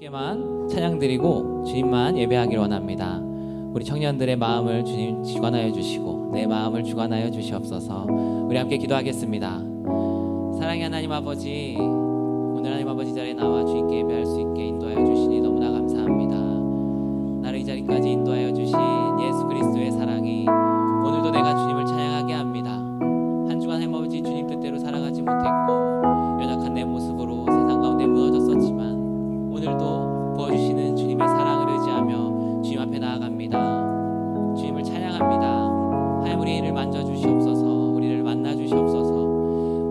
주님께만 찬양드리고 주님만 예배하기를 원합니다. 우리 청년들의 마음을 주님 주관하여 주시고 내 마음을 주관하여 주시옵소서. 우리 함께 기도하겠습니다. 사랑의 하나님 아버지, 오늘 하나님 아버지 자리에 나와 주님께 예배할 수 있게 인도하여 주시니 너무나 감사합니다. 나를 이 자리까지 인도하여 주신 예수 그리스도의 사랑이 오늘도 내가 주님을 찬양하게 합니다. 한 주간 하나님 아버지 주님 뜻대로 살아가지 못했고 연약한 내 모습으로 세상 가운데 무너졌었지만 오늘도 부어주시는 주님의 사랑을 의지하며 주님 앞에 나아갑니다. 주님을 찬양합니다. 하나님 우리를 만져주시옵소서. 우리를 만나주시옵소서.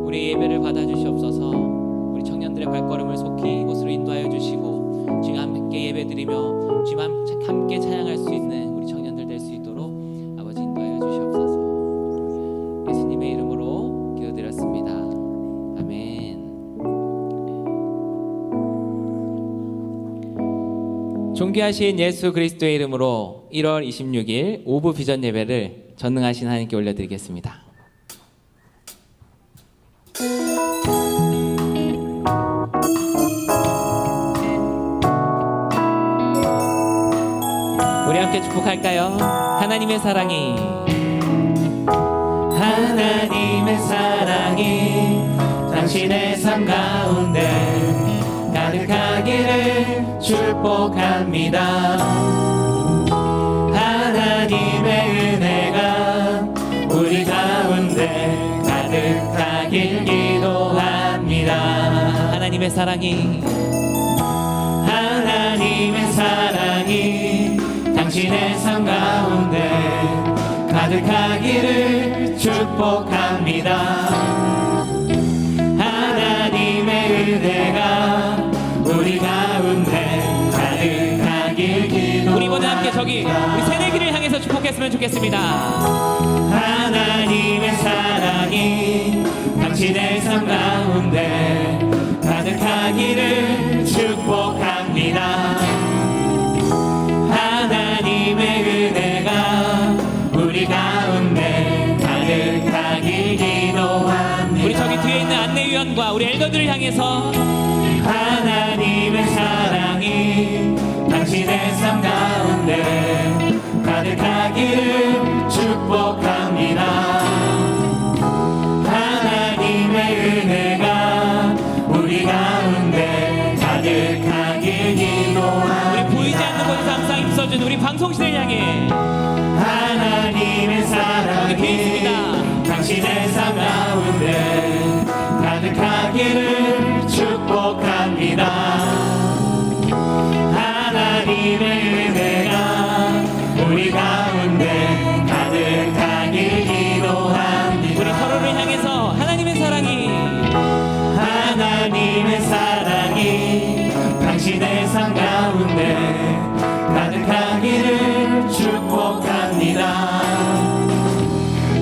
우리의 예배를 받아주시옵소서. 우리 청년들의 발걸음을 속히 이곳으로 인도하여 주시고 주님 함께 예배드리며 주님 함께 찬양할 수 있는 우리 청년들 될 수 있도록 아버지 인도하여 주시옵소서. 예수님의 이름으로 기도드렸습니다. 아멘. 존귀하신 예수 그리스도의 이름으로 1월 26일 오브 비전 예배를 전능하신 하나님께 올려드리겠습니다. 우리 함께 축복할까요? 하나님의 사랑이 당신의 삶 가운데 가득하기를 축복합니다. 하나님의 은혜가 우리 가운데 가득하길 기도합니다. 하나님의 사랑이 당신의 삶 가운데 가득하기를 축복합니다. 하나님의 은혜가 우리 가운데 가득하길 기도합니다. 우리 모두 함께 저기 우리 새내기를 향해서 축복했으면 좋겠습니다. 하나님의 사랑이 당신의 삶 가운데 가득하기를 축복합니다. 하나님의 은혜가 우리 가운데 가득하길 기도합니다. 우리 저기 뒤에 있는 안내위원과 우리 엘더들을 향해서 하나님의 사랑이 당신의 삶 가운데 가득하기를 축복합니다. 하나님의 은혜가 우리 가운데 가득하길 기도합니다. 우리 보이지 않는 곳에서 항상 힘써준 우리 방송신을 향해 하나님의 사랑이 당신의 삶 가운데 가득하기를 축복합니다. 하나님의 은혜가 우리 가운데 가득하길 기도합니다. 우리 서로를 향해서 하나님의 사랑이 당신의 삶 가운데 가득하기를 축복합니다.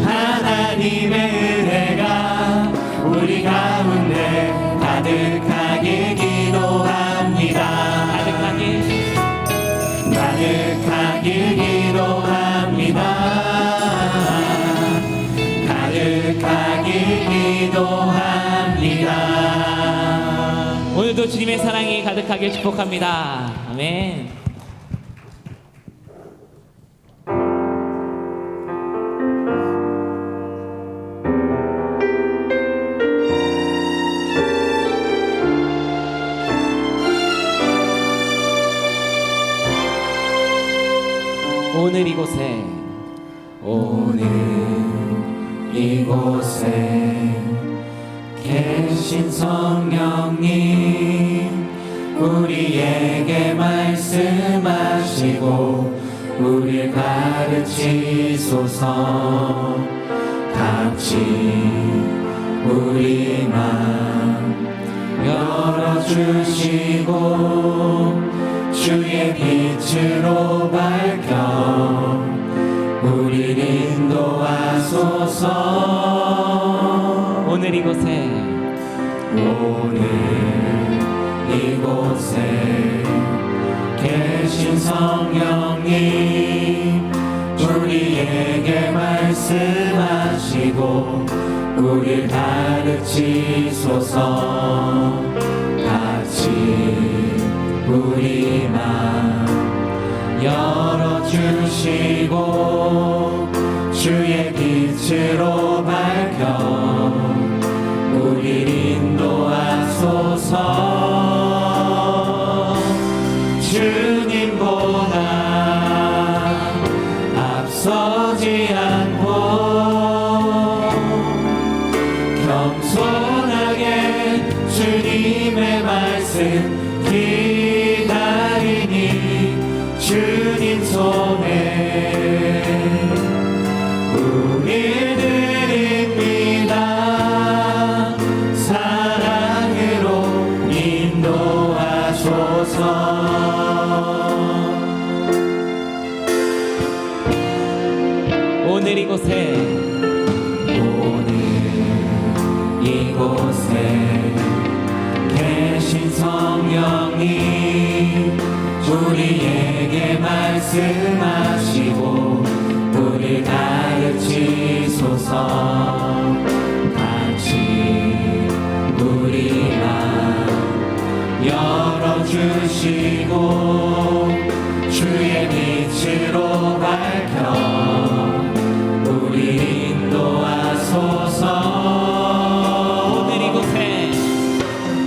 하나님의 은혜가 우리 가운데 가득하길 기도합니다. 가득하길 기도합니다. 가득하길 기도합니다. 오늘도 주님의 사랑이 가득하길 축복합니다. 아멘. 오늘 이곳에 계신 성령님 우리에게 말씀하시고 우리를 가르치소서. 같이 우리 맘 열어주시고 주의 빛으로 밝혀 우리를 인도하소서. 오늘 이곳에 계신 성령님 우리에게 말씀하시고 우리를 가르치소서. 같이 우리 맘 열어주시고 주의 빛으로 밝혀 우리를 인도하소서. 주님보다 앞서지 않고 겸손하게 주님의 말씀 기다리니 주님 손에 우리 드립니다. 사랑으로 인도하소서. 오늘 이곳에 계신 성령님 우리에게 말씀하시고 우리 가르치소서. 같이 우리 맘 열어주시고 주의 빛으로 밝혀 우리 인도하소서.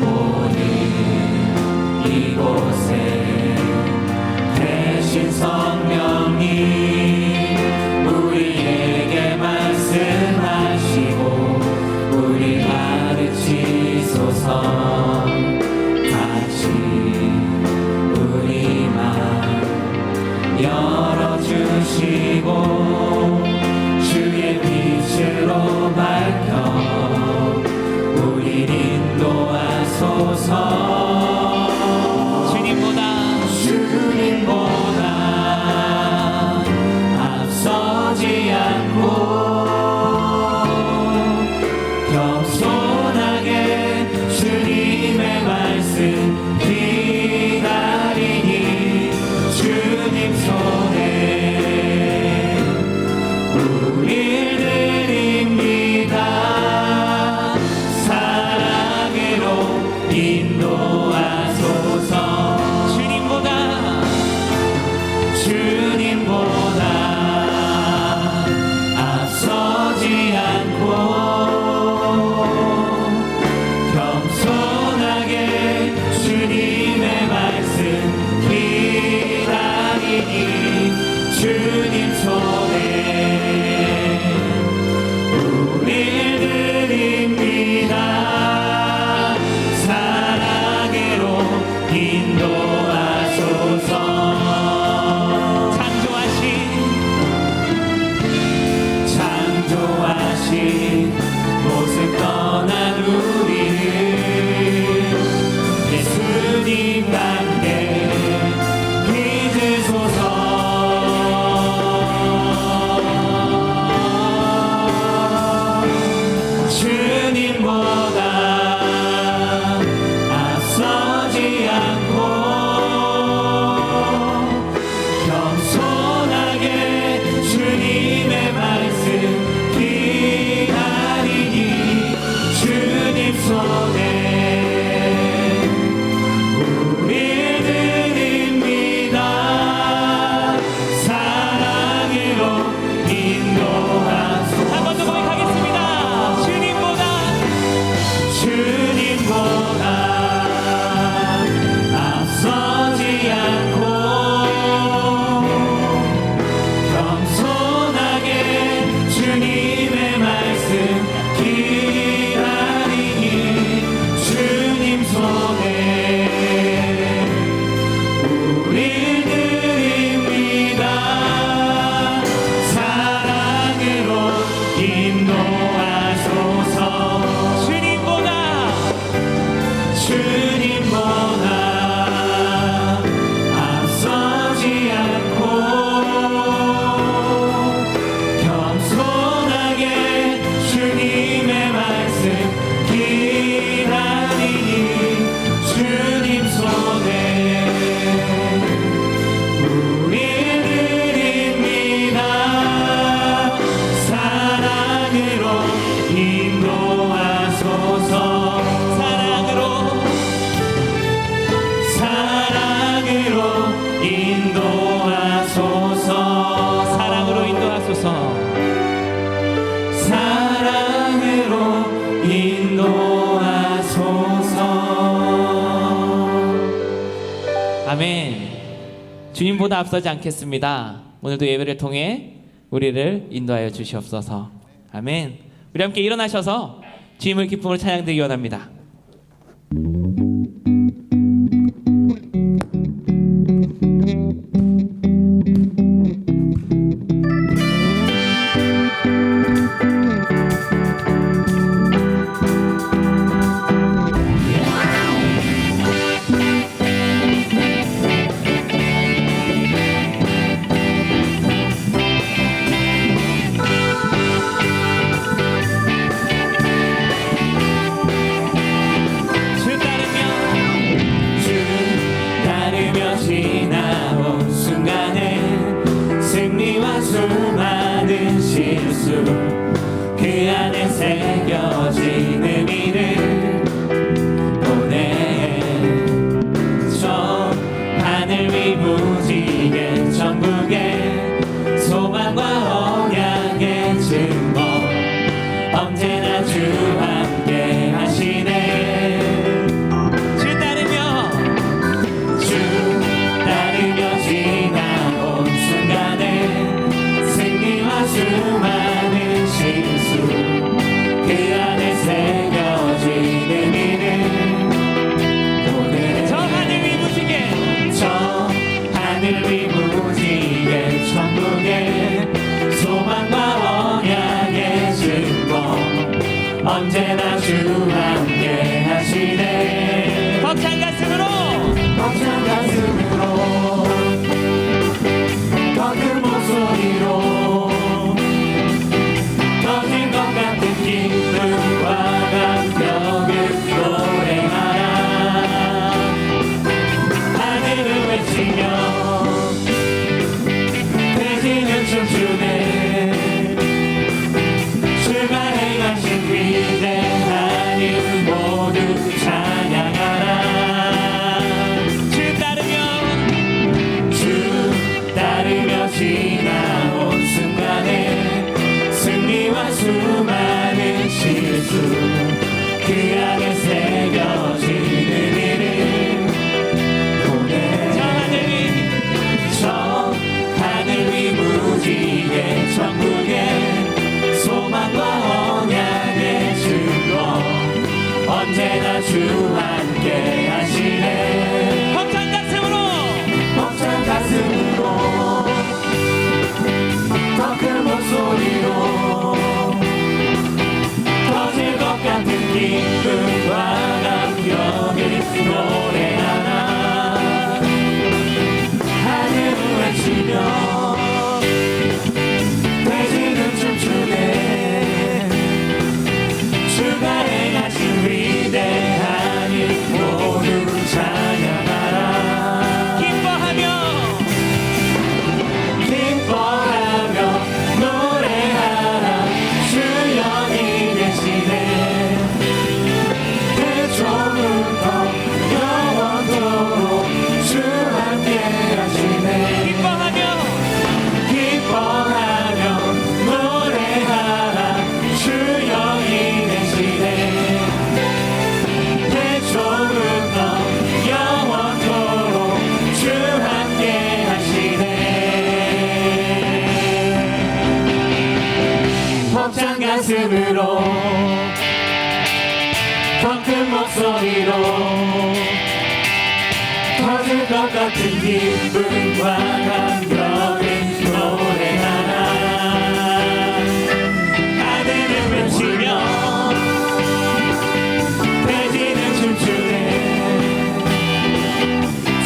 오늘 이곳에 계신 성령님 우리에게 말씀하시고 우리 가르치소서. 같이 우리 맘 열어주시고 주의 빛으로 밝혀 우리 인도하소서. 주님보다 앞서지 않고 겸손하게 주님의 말씀 기다리니 주님 손에 아멘. 주님보다 앞서지 않겠습니다. 오늘도 예배를 통해 우리를 인도하여 주시옵소서. 아멘. 우리 함께 일어나셔서 주님을 기쁨으로 찬양드리기 원합니다. 수많은 실수 그 안에 새겨진 의미를 보내 저 하늘 위 무지개 천국의 소망과 언약의 증거 언제나 주 함께 하시네 주 따르며 지나온 순간에 수많은 실수 그 안에 새겨진 의미를 보내 저 하늘 위 무지개 천국의 소망과 언약의 증거 언제나 주 함께 하시네 벅찬 가슴으로 더 큰 목소리로 터질 것 같은 기쁨과 감격을 노래하라 하늘을 외치며 돼지는 춤추네 주가 행하신 위대한 일 모두 찬양하라 주 따르며 지나온 순간에 승리와 수많은 실수 그 안에 새겨진 의미를 보내 저 하늘 위 무지개 천국의 소망과 언약의 증거 언제나 주 함께 하시네 벅찬 가슴으로 더 큰 목소리로 터질 것 같은 기쁨과 감격을 노래하라 하늘을 외치며 돼지는 춤추네 주가 행하신 위대한 일 모두 찬양하라 기뻐하며 노래하라 주 여기 계시네 대초부터 영원토록 주 함께 하시네 기뻐하며 노래하라 주 여기 계시네 대초부터 영원토록 주 함께 하시네 벅찬 가슴으로 더 큰 목소리로 터질 것 같은 기쁨과 감격을 노래하라 하늘을 외치며 돼지는 춤추네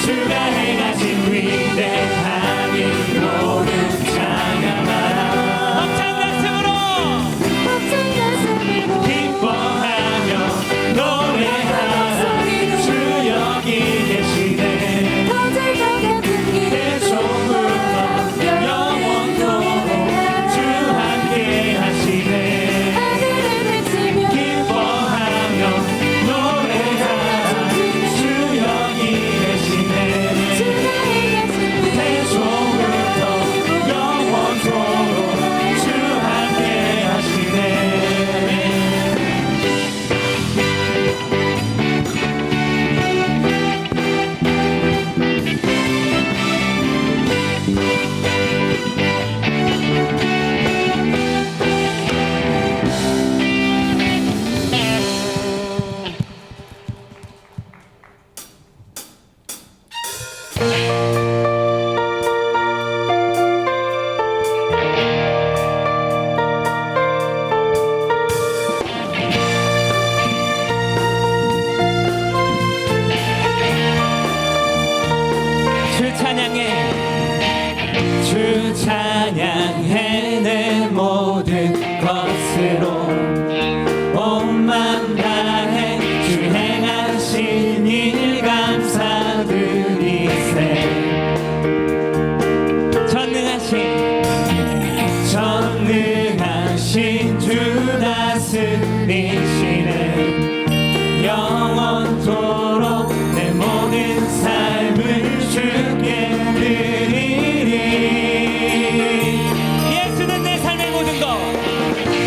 주가 행하신 위대한 일 모두 찬양하라 벅찬 가슴으로 기뻐하며 노래하라 주 여기 계시네 대초부터 주 찬양해 내 모든 것으로 온 맘 다해 주 행하신 일 감사드리세. 전능하신 주 다스리시네. 영원토록 내 모든 삶을 주께 드리리. 예수는 내 삶의 모든 것,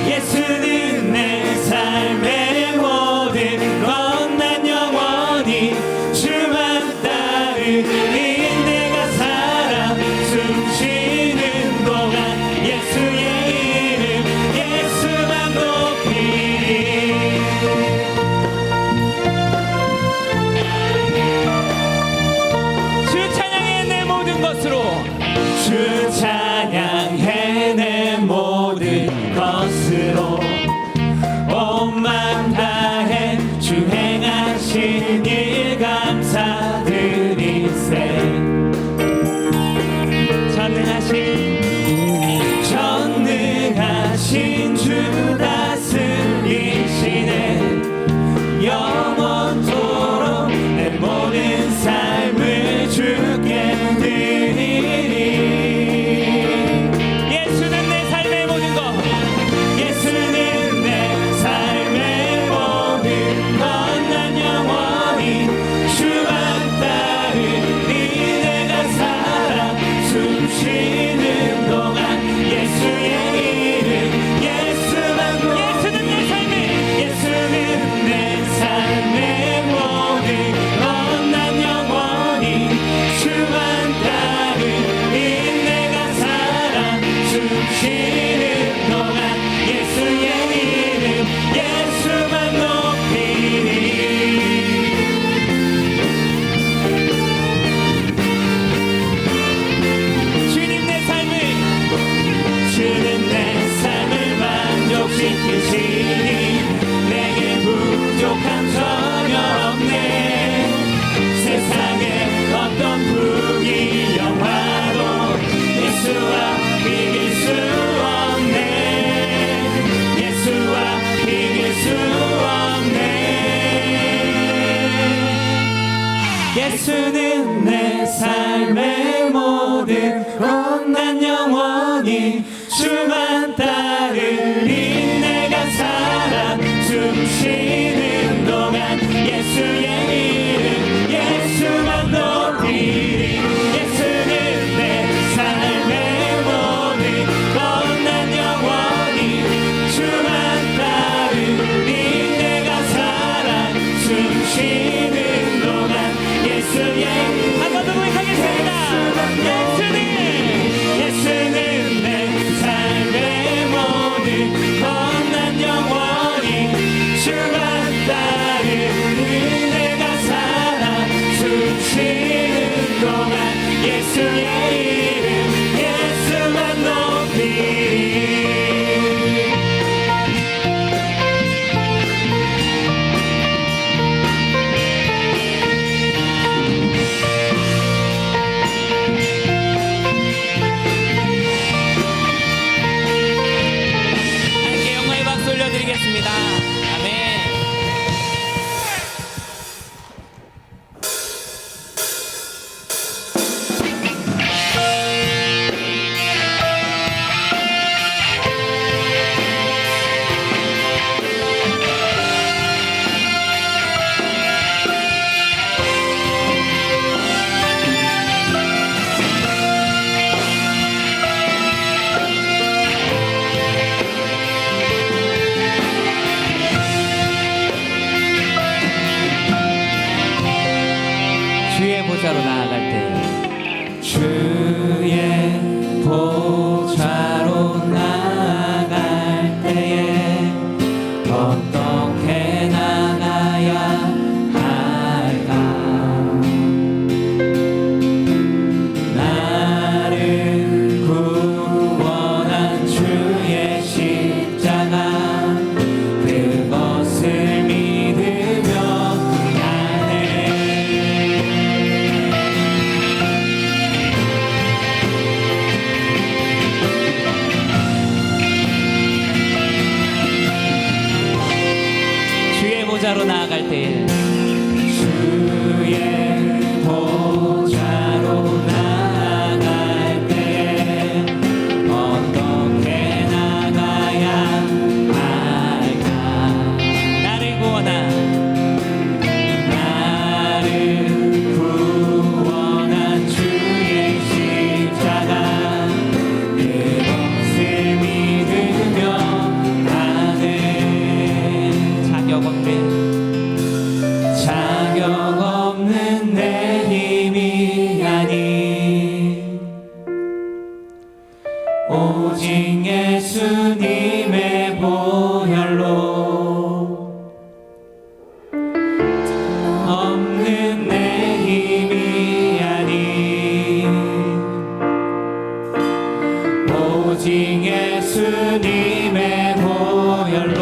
예수는 내 삶의 모든 것. 난 영원히 주만 따르리. 내가 살아 숨쉬는 동안 예수의 이름 예수만 높이리. 주 찬양해 내 모든 것으로, 주 찬양해 내 모든 것으로 온 맘 다해 주 행하신 일 감사드리세. 전능하신 주 다스리시네. 영원토록 내 모든 삶을 주께 드리리. 예수는 내 삶의 모든 것, 예수는 내 삶의 모든 것. 난 영원히 주만 따르리. 내가 살아 숨쉬는 동안 예수의 이름 예수만 높이리. 예수는 내 삶의 모든 것. 난 영원히 주만 따르리. 내가 살아 숨쉬는 동안 예수의 이름 예수만 높이리. 주는 내 삶을 만족시키시니 내게 부족함 전혀 없네. 세상에 어떤 부귀 영화도 예수와 비길 수 없네. 예수와 비길 수 없네. 예수는 내 삶의 모든 것. 난 영원히 주만 따르리. 내가 살아 숨쉬는 동안 예수의 이름 예수만 높이리. 예수는 내 삶의 모든 것. 난 영원히 주만 따르리. 내가 살아 숨쉬는 동안 예수의 한 번 더 고백하겠습니다. 예수는 내 삶의 모든 것. 난 영원히 주만 따르리. 내가 살아 숨쉬는 동안 예수의 이름 예수만 높이리. 함께 영광의 박수 올려드리겠습니다. 아멘. 주의 보좌로 나아갈 때, 주의 보좌로 나아갈 때에 어떻게 나가야 할까? 예수님의 보혈로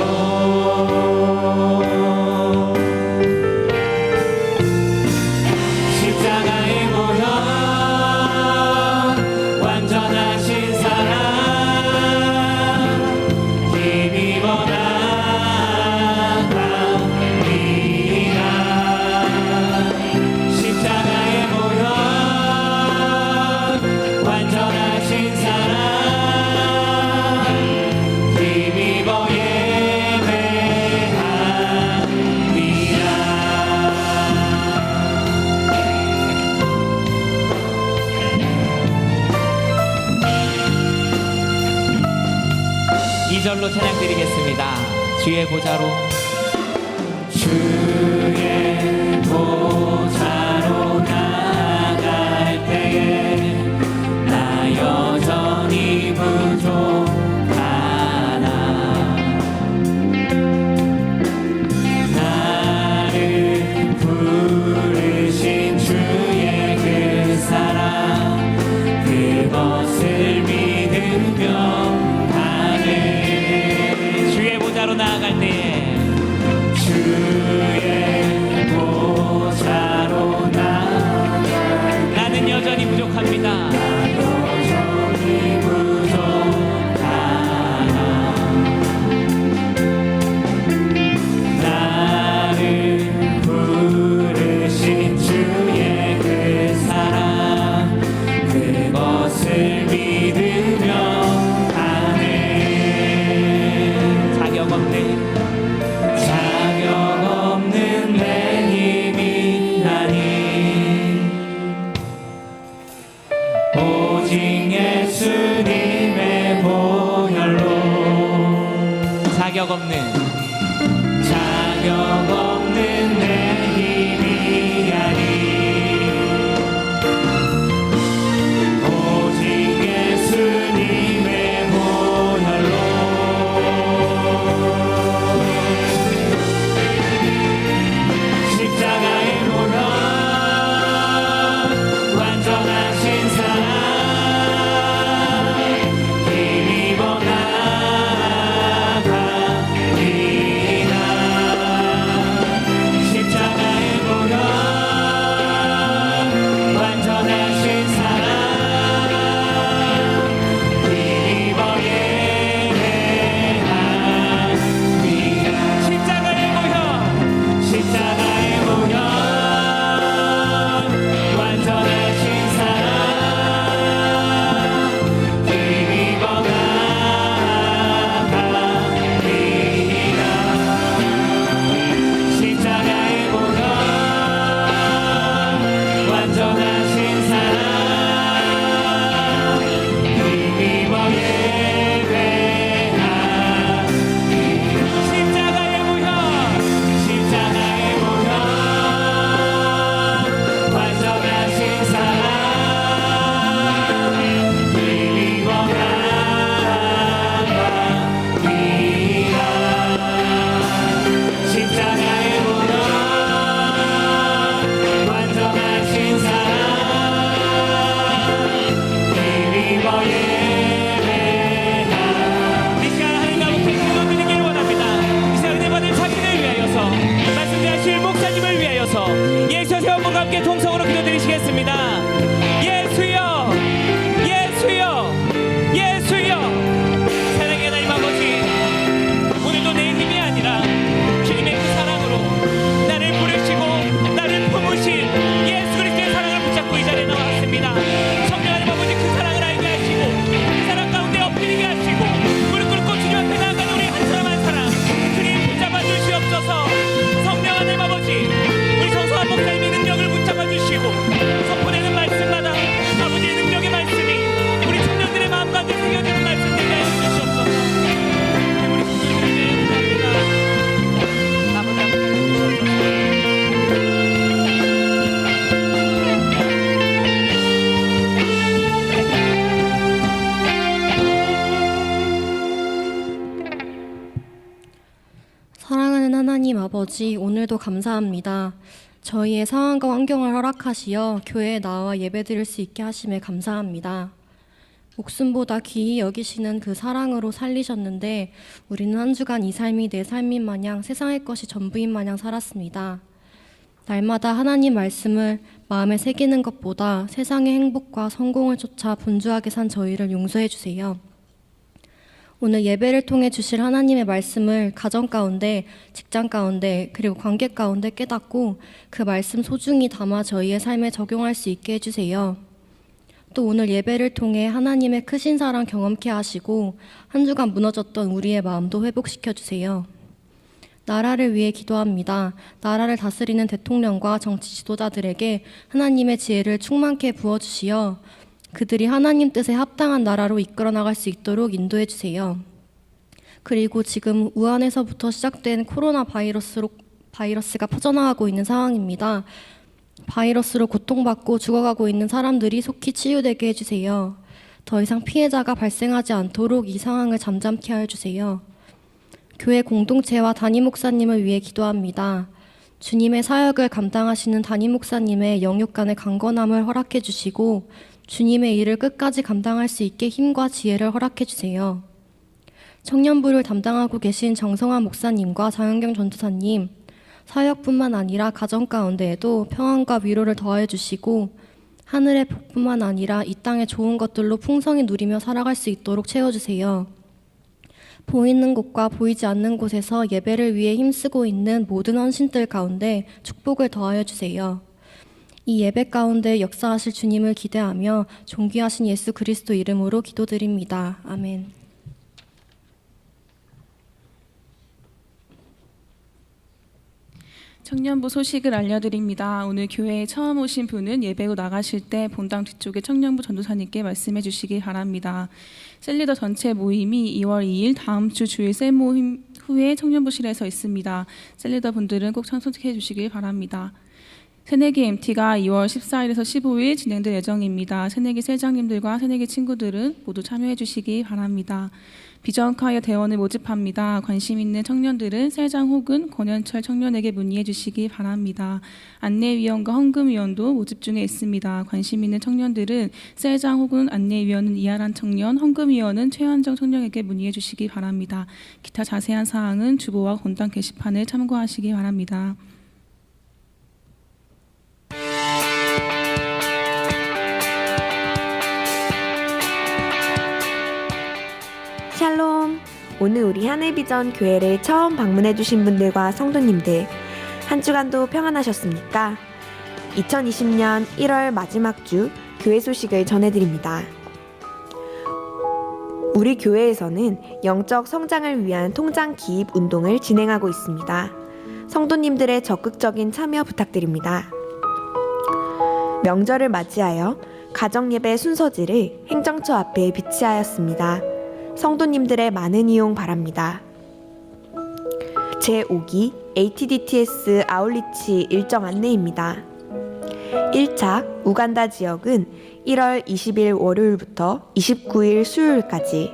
십자가의 보혈 완전하신 사랑 힘입어 나갑니다. 십자가의 보혈 완전하신 사랑 힘입어 예배합니다. 이절로 찬양 드리겠습니다. 주의 보좌로 주의 보좌로 나갈 때에 나 여전히 부족하나 나를 부르신 주의 그 사랑 그것을 믿으며 주의 보좌로 나아갈 때에 주의 보좌로 나는 여전히 부족합니다. 여전히 부족하나 나를 부르신 주의 그 사랑 그것을 믿으며 자격 없는 내 힘이 아니 오직 예수님의 보혈로 자격 없는 내 힘이 아니 오직 예수님의 보혈로 십자가의 보혈 완전하신 사랑 힘입어 나갑니다. 십자가의 보혈 완전하신 사랑 힘입어 예배합니다. 십자가의 보혈 완전하신 사랑 힘입어 나갑니다. 십자가의 보혈 완전하신 사랑 힘입어 예배합니다. 십자가의 보혈 완전하신 사랑 힘입어 나갑니다. 십자가의 보혈 완전하신 사랑 힘입어 예배합니다. 이 시간 하나님 아버지 기도드리길 원합니다. 이 시간 은혜 받은 자신을 위하여서 말씀하실 목사님을 위하여서 예수 세원과 함께 동성으로 기도드리시겠습니다. 예수여 예수여 예수여 사랑의 하나님 아버지 오늘도 내 힘이 아니라 주님의 그 사랑으로 나를 부르시고 나를 품으신 예수 그리스도의 사랑을 붙잡고 이 자리에 나왔습니다. 성령 하나님 아버지 그 사랑을 알게 하시고 그 사랑 가운데 엎드리게 하시고 무릎 꿇고 주님 앞에 나아가는 우리 한 사람 한 사람 주님 붙잡아 주시옵소서. 성령 하나님 아버지 우리 성소한 목사님의 능력을 붙잡아 주시고 선포되는 말씀마다 아버지의 능력의 말씀이 우리 청년들의 마음 가운데 새겨지는 말씀 되게 하여 주시옵소서. 우리 청년들에게 감사합니다. 아버지 함께 해주시옵소서. 사랑하는 하나님 아버지, 오늘도 감사합니다. 저희의 상황과 환경을 허락하시어 교회에 나와 예배드릴 수 있게 하심에 감사합니다. 목숨보다 귀히 여기시는 그 사랑으로 살리셨는데 우리는 한 주간 이 삶이 내 삶인 마냥 세상의 것이 전부인 마냥 살았습니다. 날마다 하나님 말씀을 마음에 새기는 것보다 세상의 행복과 성공을 쫓아 분주하게 산 저희를 용서해 주세요. 오늘 예배를 통해 주실 하나님의 말씀을 가정 가운데, 직장 가운데, 그리고 관계 가운데 깨닫고 그 말씀 소중히 담아 저희의 삶에 적용할 수 있게 해주세요. 또 오늘 예배를 통해 하나님의 크신 사랑 경험케 하시고 한 주간 무너졌던 우리의 마음도 회복시켜 주세요. 나라를 위해 기도합니다. 나라를 다스리는 대통령과 정치 지도자들에게 하나님의 지혜를 충만케 부어주시어 그들이 하나님 뜻에 합당한 나라로 이끌어 나갈 수 있도록 인도해 주세요. 그리고 지금 우한에서부터 시작된 코로나 바이러스가 퍼져나가고 있는 상황입니다. 바이러스로 고통받고 죽어가고 있는 사람들이 속히 치유되게 해주세요. 더 이상 피해자가 발생하지 않도록 이 상황을 잠잠케 해주세요. 교회 공동체와 담임 목사님을 위해 기도합니다. 주님의 사역을 감당하시는 담임 목사님의 영육간의 강건함을 허락해 주시고 주님의 일을 끝까지 감당할 수 있게 힘과 지혜를 허락해 주세요. 청년부를 담당하고 계신 정성환 목사님과 장현경 전도사님, 사역뿐만 아니라 가정 가운데에도 평안과 위로를 더해 주시고 하늘의 복뿐만 아니라 이 땅의 좋은 것들로 풍성히 누리며 살아갈 수 있도록 채워주세요. 보이는 곳과 보이지 않는 곳에서 예배를 위해 힘쓰고 있는 모든 헌신들 가운데 축복을 더하여 주세요. 이 예배 가운데 역사하실 주님을 기대하며 존귀하신 예수 그리스도 이름으로 기도드립니다. 아멘. 청년부 소식을 알려드립니다. 오늘 교회에 처음 오신 분은 예배 후 나가실 때 본당 뒤쪽에 청년부 전도사님께 말씀해 주시기 바랍니다. 셀리더 전체 모임이 2월 2일 다음 주 주일 셀 모임 후에 청년부실에서 있습니다. 셀리더 분들은 꼭 참석해 주시길 바랍니다. 새내기 MT가 2월 14일에서 15일 진행될 예정입니다. 새내기 셀장님들과 새내기 친구들은 모두 참여해 주시기 바랍니다. 비전카이어 대원을 모집합니다. 관심 있는 청년들은 셀장 혹은 권현철 청년에게 문의해 주시기 바랍니다. 안내위원과 헌금위원도 모집 중에 있습니다. 관심 있는 청년들은 셀장 혹은 안내위원은 이하란 청년, 헌금위원은 최현정 청년에게 문의해 주시기 바랍니다. 기타 자세한 사항은 주보와 본당 게시판을 참고하시기 바랍니다. 샬롬! 오늘 우리 하늘비전 교회를 처음 방문해주신 분들과 성도님들, 한 주간도 평안하셨습니까? 2020년 1월 마지막 주 교회 소식을 전해드립니다. 우리 교회에서는 영적 성장을 위한 통장 기입 운동을 진행하고 있습니다. 성도님들의 적극적인 참여 부탁드립니다. 명절을 맞이하여 가정예배 순서지를 행정처 앞에 비치하였습니다. 성도님들의 많은 이용 바랍니다. 제5기 ATDTS 아울리치 일정 안내입니다. 1차 우간다 지역은 1월 20일 월요일부터 29일 수요일까지,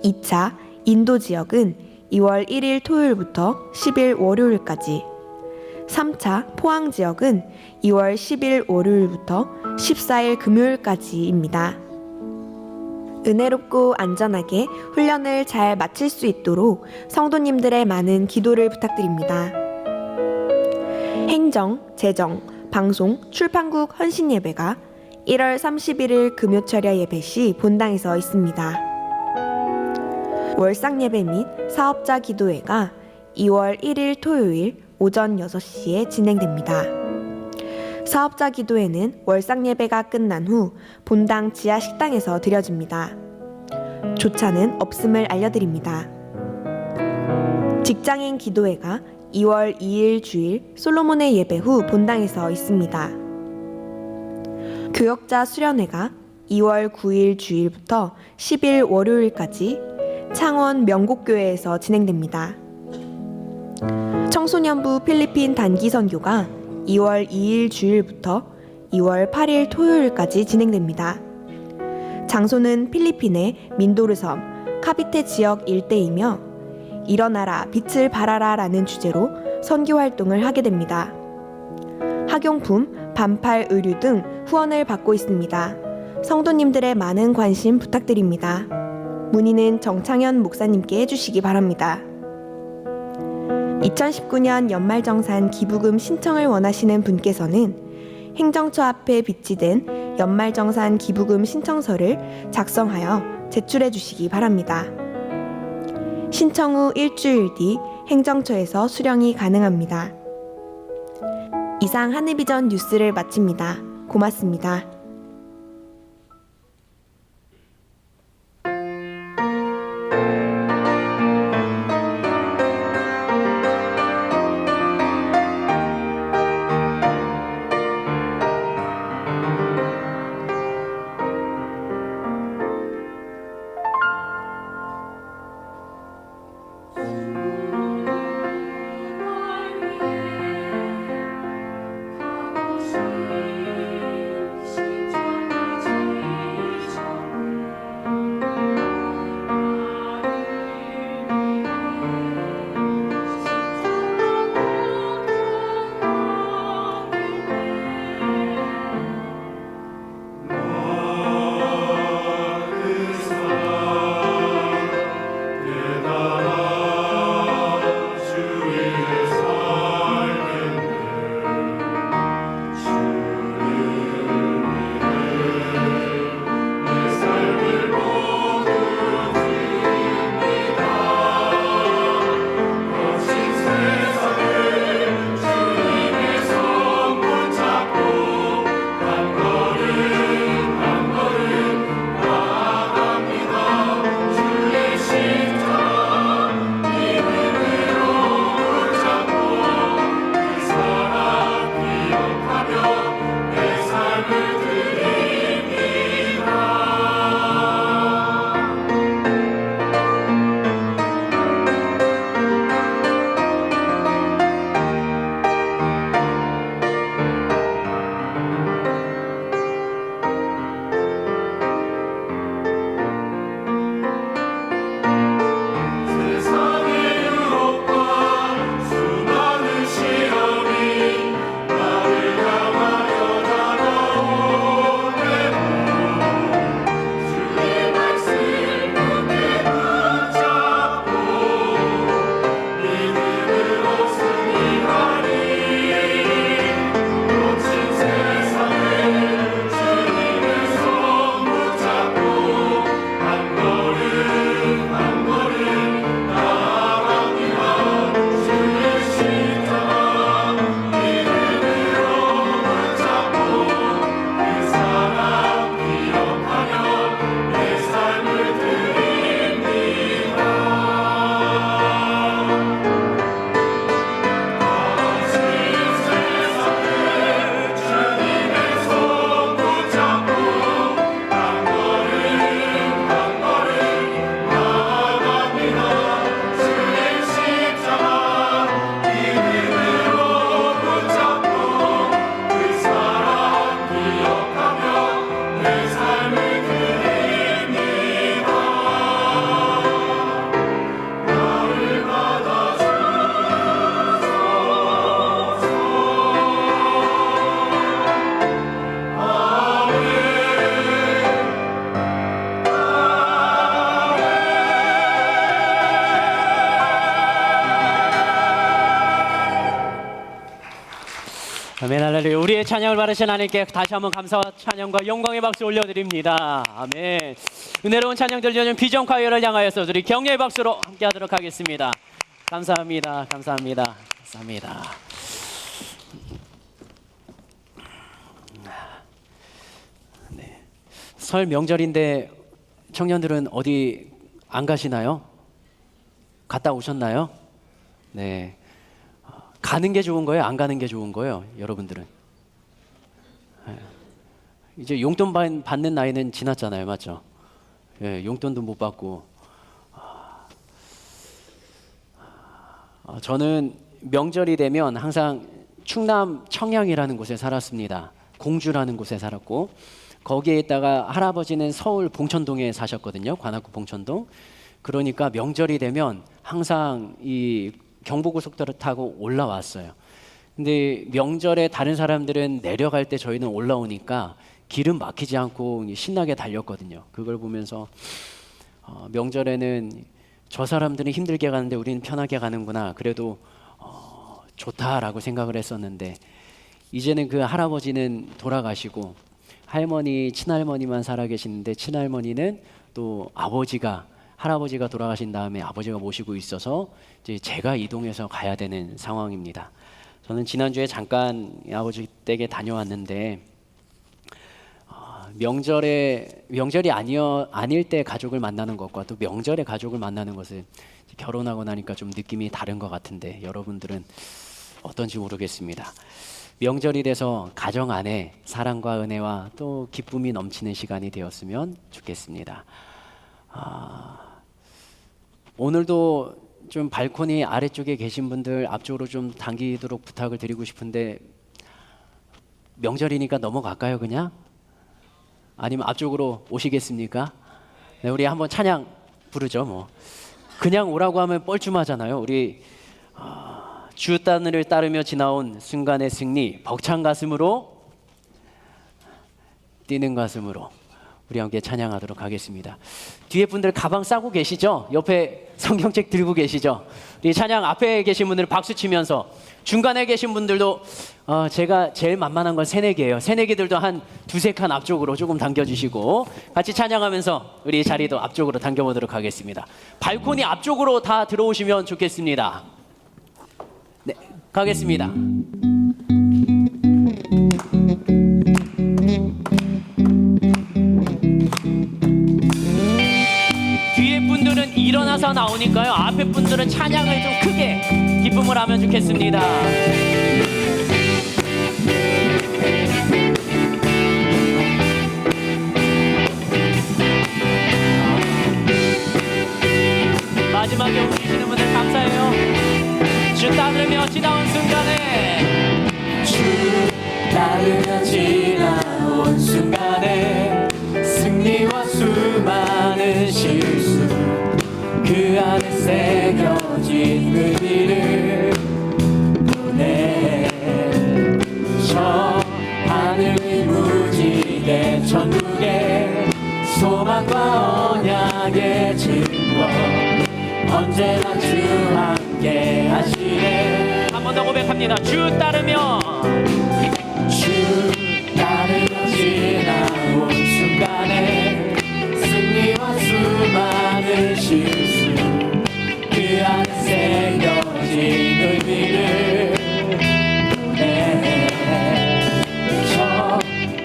2차 인도 지역은 2월 1일 토요일부터 10일 월요일까지, 3차 포항 지역은 2월 10일 월요일부터 14일 금요일까지입니다. 은혜롭고 안전하게 훈련을 잘 마칠 수 있도록 성도님들의 많은 기도를 부탁드립니다. 행정, 재정, 방송, 출판국 헌신예배가 1월 31일 금요철야 예배 시 본당에서 있습니다. 월상예배 및 사업자 기도회가 2월 1일 토요일 오전 6시에 진행됩니다. 사업자 기도회는 월상예배가 끝난 후 본당 지하 식당에서 드려집니다. 조차는 없음을 알려드립니다. 직장인 기도회가 2월 2일 주일 솔로몬의 예배 후 본당에서 있습니다. 교역자 수련회가 2월 9일 주일부터 10일 월요일까지 창원 명곡교회에서 진행됩니다. 청소년부 필리핀 단기 선교가 2월 2일 주일부터 2월 8일 토요일까지 진행됩니다. 장소는 필리핀의 민도르섬, 카비테 지역 일대이며 일어나라 빛을 발하라 라는 주제로 선교 활동을 하게 됩니다. 학용품, 반팔 의류 등 후원을 받고 있습니다. 성도님들의 많은 관심 부탁드립니다. 문의는 정창현 목사님께 해주시기 바랍니다. 2019년 연말정산 기부금 신청을 원하시는 분께서는 행정처 앞에 비치된 연말정산 기부금 신청서를 작성하여 제출해 주시기 바랍니다. 신청 후 일주일 뒤 행정처에서 수령이 가능합니다. 이상 하늘비전 뉴스를 마칩니다. 고맙습니다. 아멘 할렐루야. 우리의 찬양을 받으신 하나님께 다시 한번 감사와 찬양과 영광의 박수 올려드립니다. 아멘. 은혜로운 찬양 들려주는 비전 콰이어를 향하여서 우리 격려의 박수로 함께하도록 하겠습니다. 감사합니다. 감사합니다. 감사합니다. 네. 설 명절인데 청년들은 어디 안 가시나요? 갔다 오셨나요? 네. 가는 게 좋은 거예요? 안 가는 게 좋은 거예요? 여러분들은? 이제 용돈 받는 나이는 지났잖아요, 맞죠? 예, 용돈도 못 받고. 저는 명절이 되면 항상 충남 청양이라는 곳에 살았습니다. 공주라는 곳에 살았고, 거기에 있다가 할아버지는 서울 봉천동에 사셨거든요. 관악구 봉천동. 그러니까 명절이 되면 항상 이 경부고속도로 타고 올라왔어요. 근데 명절에 다른 사람들은 내려갈 때 저희는 올라오니까 기름 막히지 않고 신나게 달렸거든요. 그걸 보면서 명절에는 저 사람들은 힘들게 가는데 우리는 편하게 가는구나. 그래도 좋다라고 생각을 했었는데 이제는 그 할아버지는 돌아가시고 할머니, 친할머니만 살아계시는데 친할머니는 또 할아버지가 돌아가신 다음에 아버지가 모시고 있어서 이제 제가 이동해서 가야 되는 상황입니다. 저는 지난주에 잠깐 아버지 댁에 다녀왔는데 명절이 아닐 때 가족을 만나는 것과 또 명절에 가족을 만나는 것은 결혼하고 나니까 좀 느낌이 다른 것 같은데 여러분들은 어떤지 모르겠습니다. 명절이 돼서 가정 안에 사랑과 은혜와 또 기쁨이 넘치는 시간이 되었으면 좋겠습니다. 오늘도 좀 발코니 아래쪽에 계신 분들 앞쪽으로 좀 당기도록 부탁을 드리고 싶은데 명절이니까 넘어갈까요 그냥? 아니면 앞쪽으로 오시겠습니까? 네, 우리 한번 찬양 부르죠 뭐. 그냥 오라고 하면 뻘쭘하잖아요. 우리 주 단을 따르며 지나온 순간의 승리, 벅찬 가슴으로 뛰는 가슴으로 우리 함께 찬양하도록 하겠습니다. 뒤에 분들 가방 싸고 계시죠? 옆에 성경책 들고 계시죠? 우리 찬양 앞에 계신 분들 박수 치면서 중간에 계신 분들도 제가 제일 만만한 건 새내기예요. 새내기들도 한 두세 칸 앞쪽으로 조금 당겨주시고 같이 찬양하면서 우리 자리도 앞쪽으로 당겨보도록 하겠습니다. 발코니 앞쪽으로 다 들어오시면 좋겠습니다. 네, 가겠습니다. 뒤에 분들은 일어나서 나오니까요. 앞에 분들은 찬양을 좀 크게 기쁨을 하면 좋겠습니다. 마지막에 오시는 분들 감사해요. 주 따르며 지나온 순간에 주 따르며 지나온 순간에 승리와 수많은 실수 그 안에 새겨진 의미를 보내 저 하늘의 무지개 천국에 소망과 언약의 증거 언제나 주 함께 하시네. 한 번 더 고백합니다. 주 따르며 지나온 순간에 승리와 수많은 실수 그 안에 새겨진 의미를 보내 저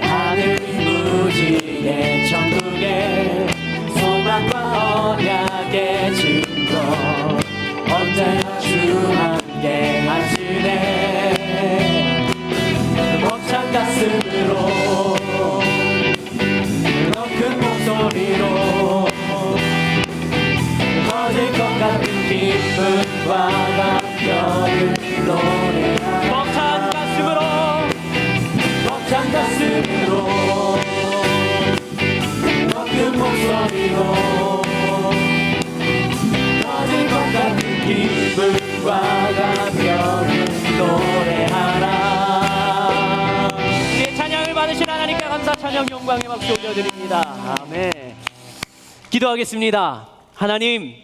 하늘이 무지개 천국에 소망과 언약의 증거 언제나 주 함께 하시네. 벅찬 가슴으로 더 큰 목소리로 터질 것 같은 기쁨과 감격을 노래하라. 벅찬 가슴으로 더 큰 목소리로 터질 것 같은 기쁨과 감격을 노래하라. 찬양을 받으신 하나님께 감사 찬양 영광의 박수 올려드립니다. 아멘. 기도하겠습니다. 하나님,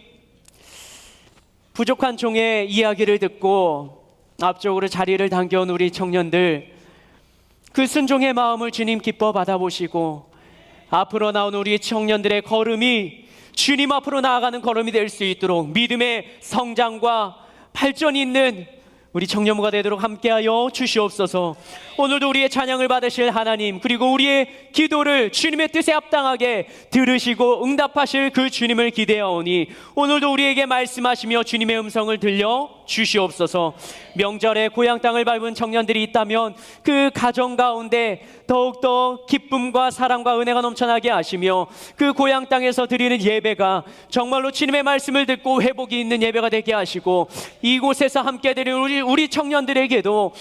부족한 종의 이야기를 듣고 앞쪽으로 자리를 당겨온 우리 청년들 그 순종의 마음을 주님 기뻐 받아보시고 앞으로 나온 우리 청년들의 걸음이 주님 앞으로 나아가는 걸음이 될 수 있도록 믿음의 성장과 발전이 있는 우리 청년부가 되도록 함께하여 주시옵소서. 오늘도 우리의 찬양을 받으실 하나님 그리고 우리의 기도를 주님의 뜻에 합당하게 들으시고 응답하실 그 주님을 기대하오니 오늘도 우리에게 말씀하시며 주님의 음성을 들려 주시옵소서. 명절에 고향 땅을 밟은 청년들이 있다면 그 가정 가운데 더욱더 기쁨과 사랑과 은혜가 넘쳐나게 하시며 그 고향 땅에서 드리는 예배가 정말로 주님의 말씀을 듣고 회복이 있는 예배가 되게 하시고 이곳에서 함께 드리는 우리 청년들에게도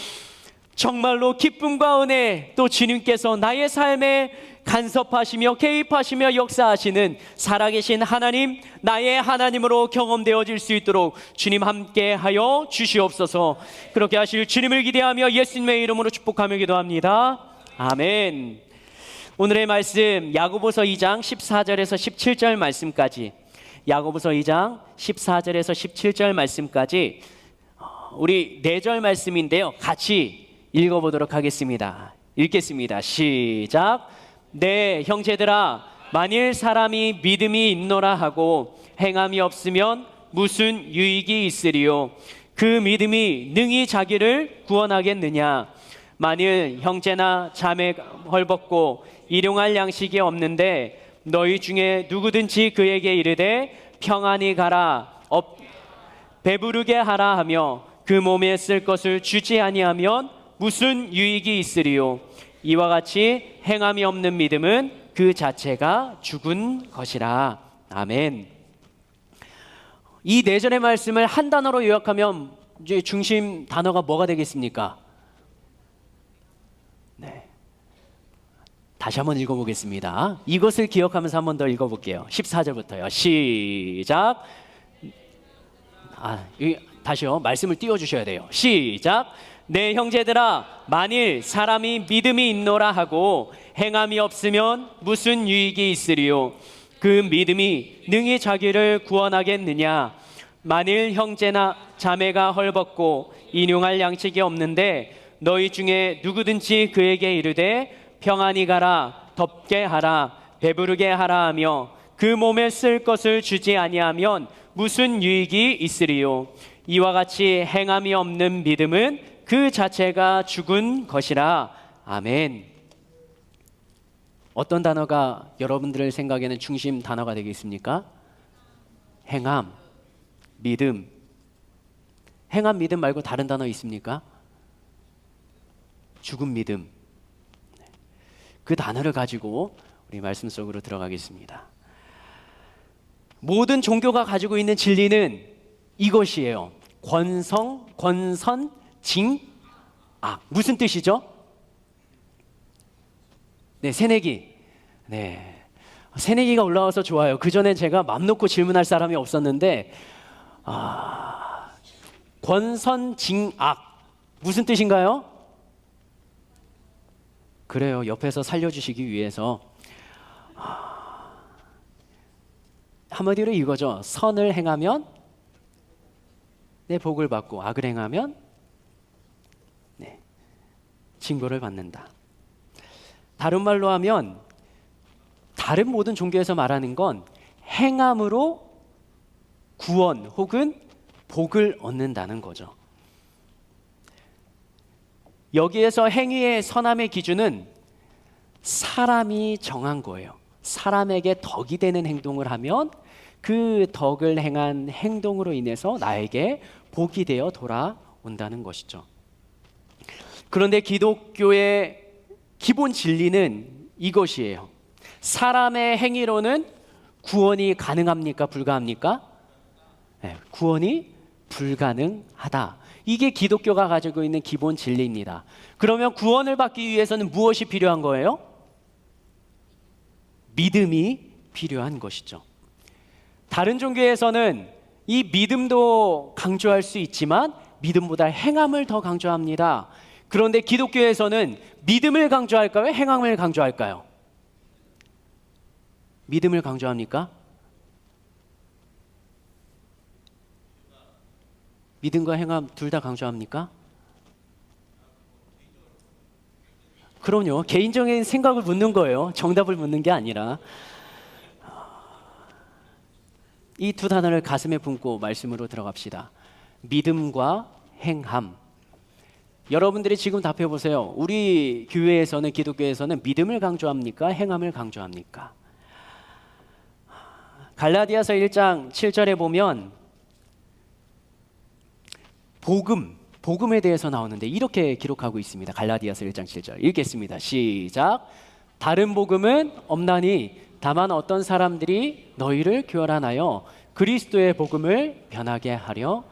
정말로 기쁨과 은혜 또 주님께서 나의 삶에 간섭하시며 개입하시며 역사하시는 살아계신 하나님 나의 하나님으로 경험되어질 수 있도록 주님 함께하여 주시옵소서. 그렇게 하실 주님을 기대하며 예수님의 이름으로 축복하며 기도합니다. 아멘. 오늘의 말씀 야고보서 2장 14절에서 17절 말씀까지, 야고보서 2장 14절에서 17절 말씀까지 우리 4절 말씀인데요. 같이 읽어보도록 하겠습니다. 읽겠습니다. 시작. 네, 형제들아, 만일 사람이 믿음이 있노라 하고 행함이 없으면 무슨 유익이 있으리요? 그 믿음이 능히 자기를 구원하겠느냐? 만일 형제나 자매가 헐벗고 일용할 양식이 없는데 너희 중에 누구든지 그에게 이르되 평안히 가라, 배부르게 하라 하며 그 몸에 쓸 것을 주지 아니하면 무슨 유익이 있으리요? 이와 같이 행함이 없는 믿음은 그 자체가 죽은 것이라. 아멘. 이 4절의 말씀을 한 단어로 요약하면 이제 중심 단어가 뭐가 되겠습니까? 네. 다시 한번 읽어보겠습니다. 이것을 기억하면서 한 번 더 읽어볼게요. 14절부터요. 시작. 다시요. 말씀을 띄워주셔야 돼요. 시작. 네, 형제들아, 만일 사람이 믿음이 있노라 하고 행함이 없으면 무슨 유익이 있으리요? 그 믿음이 능히 자기를 구원하겠느냐? 만일 형제나 자매가 헐벗고 인용할 양식이 없는데 너희 중에 누구든지 그에게 이르되 평안히 가라, 덥게 하라, 배부르게 하라 하며 그 몸에 쓸 것을 주지 아니하면 무슨 유익이 있으리요? 이와 같이 행함이 없는 믿음은 그 자체가 죽은 것이라. 아멘. 어떤 단어가 여러분들 생각에는 중심 단어가 되겠습니까? 행함, 믿음. 행함, 믿음 말고 다른 단어 있습니까? 죽은 믿음. 그 단어를 가지고 우리 말씀 속으로 들어가겠습니다. 모든 종교가 가지고 있는 진리는 이것이에요. 권선, 징악. 무슨 뜻이죠? 네, 새내기. 네, 새내기가 올라와서 좋아요. 그 전에 제가 맘 놓고 질문할 사람이 없었는데, 권선징악 무슨 뜻인가요? 그래요. 옆에서 살려주시기 위해서 한마디로 이거죠. 선을 행하면 내 복을 받고 악을 행하면 징벌을 받는다. 다른 말로 하면 다른 모든 종교에서 말하는 건 행함으로 구원 혹은 복을 얻는다는 거죠. 여기에서 행위의 선함의 기준은 사람이 정한 거예요. 사람에게 덕이 되는 행동을 하면 그 덕을 행한 행동으로 인해서 나에게 복이 되어 돌아온다는 것이죠. 그런데 기독교의 기본 진리는 이것이에요. 사람의 행위로는 구원이 가능합니까? 불가합니까? 네, 구원이 불가능하다. 이게 기독교가 가지고 있는 기본 진리입니다. 그러면 구원을 받기 위해서는 무엇이 필요한 거예요? 믿음이 필요한 것이죠. 다른 종교에서는 이 믿음도 강조할 수 있지만 믿음보다 행함을 더 강조합니다. 그런데 기독교에서는 믿음을 강조할까요? 행함을 강조할까요? 믿음을 강조합니까? 믿음과 행함 둘 다 강조합니까? 그럼요. 개인적인 생각을 묻는 거예요. 정답을 묻는 게 아니라. 이 두 단어를 가슴에 품고 말씀으로 들어갑시다. 믿음과 행함. 여러분들이 지금 답해 보세요. 우리 교회에서는, 기독교에서는 믿음을 강조합니까? 행함을 강조합니까? 갈라디아서 1장 7절에 보면 복음에 대해서 나오는데 이렇게 기록하고 있습니다. 갈라디아서 1장 7절 읽겠습니다. 시작. 다른 복음은 없나니 다만 어떤 사람들이 너희를 교활하여 그리스도의 복음을 변하게 하려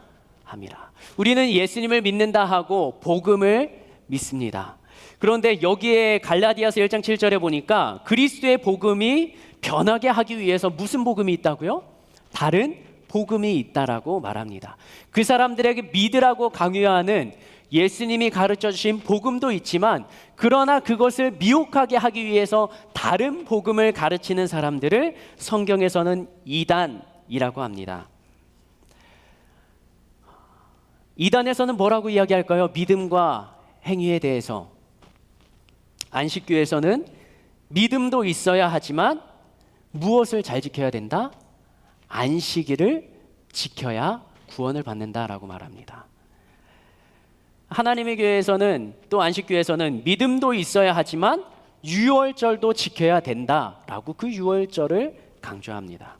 함이라. 우리는 예수님을 믿는다 하고 복음을 믿습니다. 그런데 여기에 갈라디아서 1장 7절에 보니까 그리스도의 복음이 변하게 하기 위해서 무슨 복음이 있다고요? 다른 복음이 있다라고 말합니다. 그 사람들에게 믿으라고 강요하는 예수님이 가르쳐 주신 복음도 있지만 그러나 그것을 미혹하게 하기 위해서 다른 복음을 가르치는 사람들을 성경에서는 이단이라고 합니다. 이단에서는 뭐라고 이야기할까요? 믿음과 행위에 대해서. 안식교에서는 믿음도 있어야 하지만 무엇을 잘 지켜야 된다? 안식일을 지켜야 구원을 받는다라고 말합니다. 하나님의 교회에서는 또 안식교에서는 믿음도 있어야 하지만 유월절도 지켜야 된다라고 그 유월절을 강조합니다.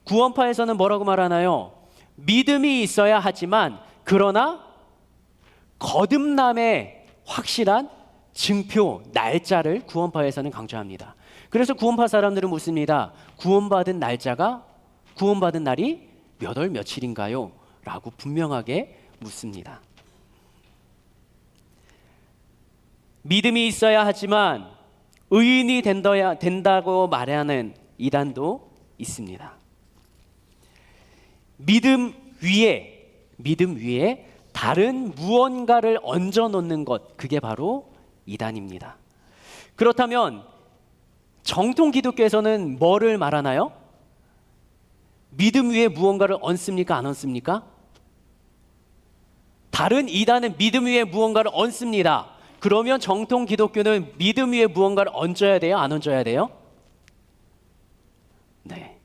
구원파에서는 뭐라고 말하나요? 믿음이 있어야 하지만 그러나 거듭남의 확실한 증표, 날짜를 구원파에서는 강조합니다. 그래서 구원파 사람들은 묻습니다. 구원받은 날이 몇 월 며칠인가요? 라고 분명하게 묻습니다. 믿음이 있어야 하지만 의인이 된다고 말하는 이단도 있습니다. 믿음 위에 다른 무언가를 얹어 놓는 것, 그게 바로 이단입니다. 그렇다면 정통 기독교에서는 뭐를 말하나요? 믿음 위에 무언가를 얹습니까? 안 얹습니까? 다른 이단은 믿음 위에 무언가를 얹습니다. 그러면 정통 기독교는 믿음 위에 무언가를 얹어야 돼요? 안 얹어야 돼요? 네.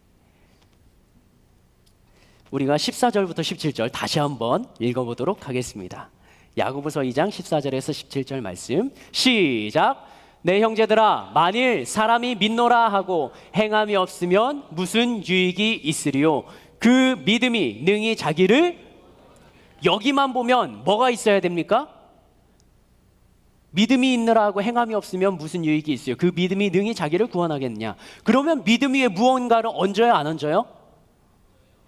우리가 14절부터 17절 다시 한번 읽어보도록 하겠습니다. 야고보서 2장 14절에서 17절 말씀 시작. 내 형제들아 만일 사람이 믿노라 하고 행함이 없으면 무슨 유익이 있으리요? 그 믿음이 능히 자기를, 여기만 보면 뭐가 있어야 됩니까? 믿음이 있느라 하고 행함이 없으면 무슨 유익이 있어요? 그 믿음이 능히 자기를 구원하겠냐? 그러면 믿음 위에 무언가를 얹어요? 안 얹어요?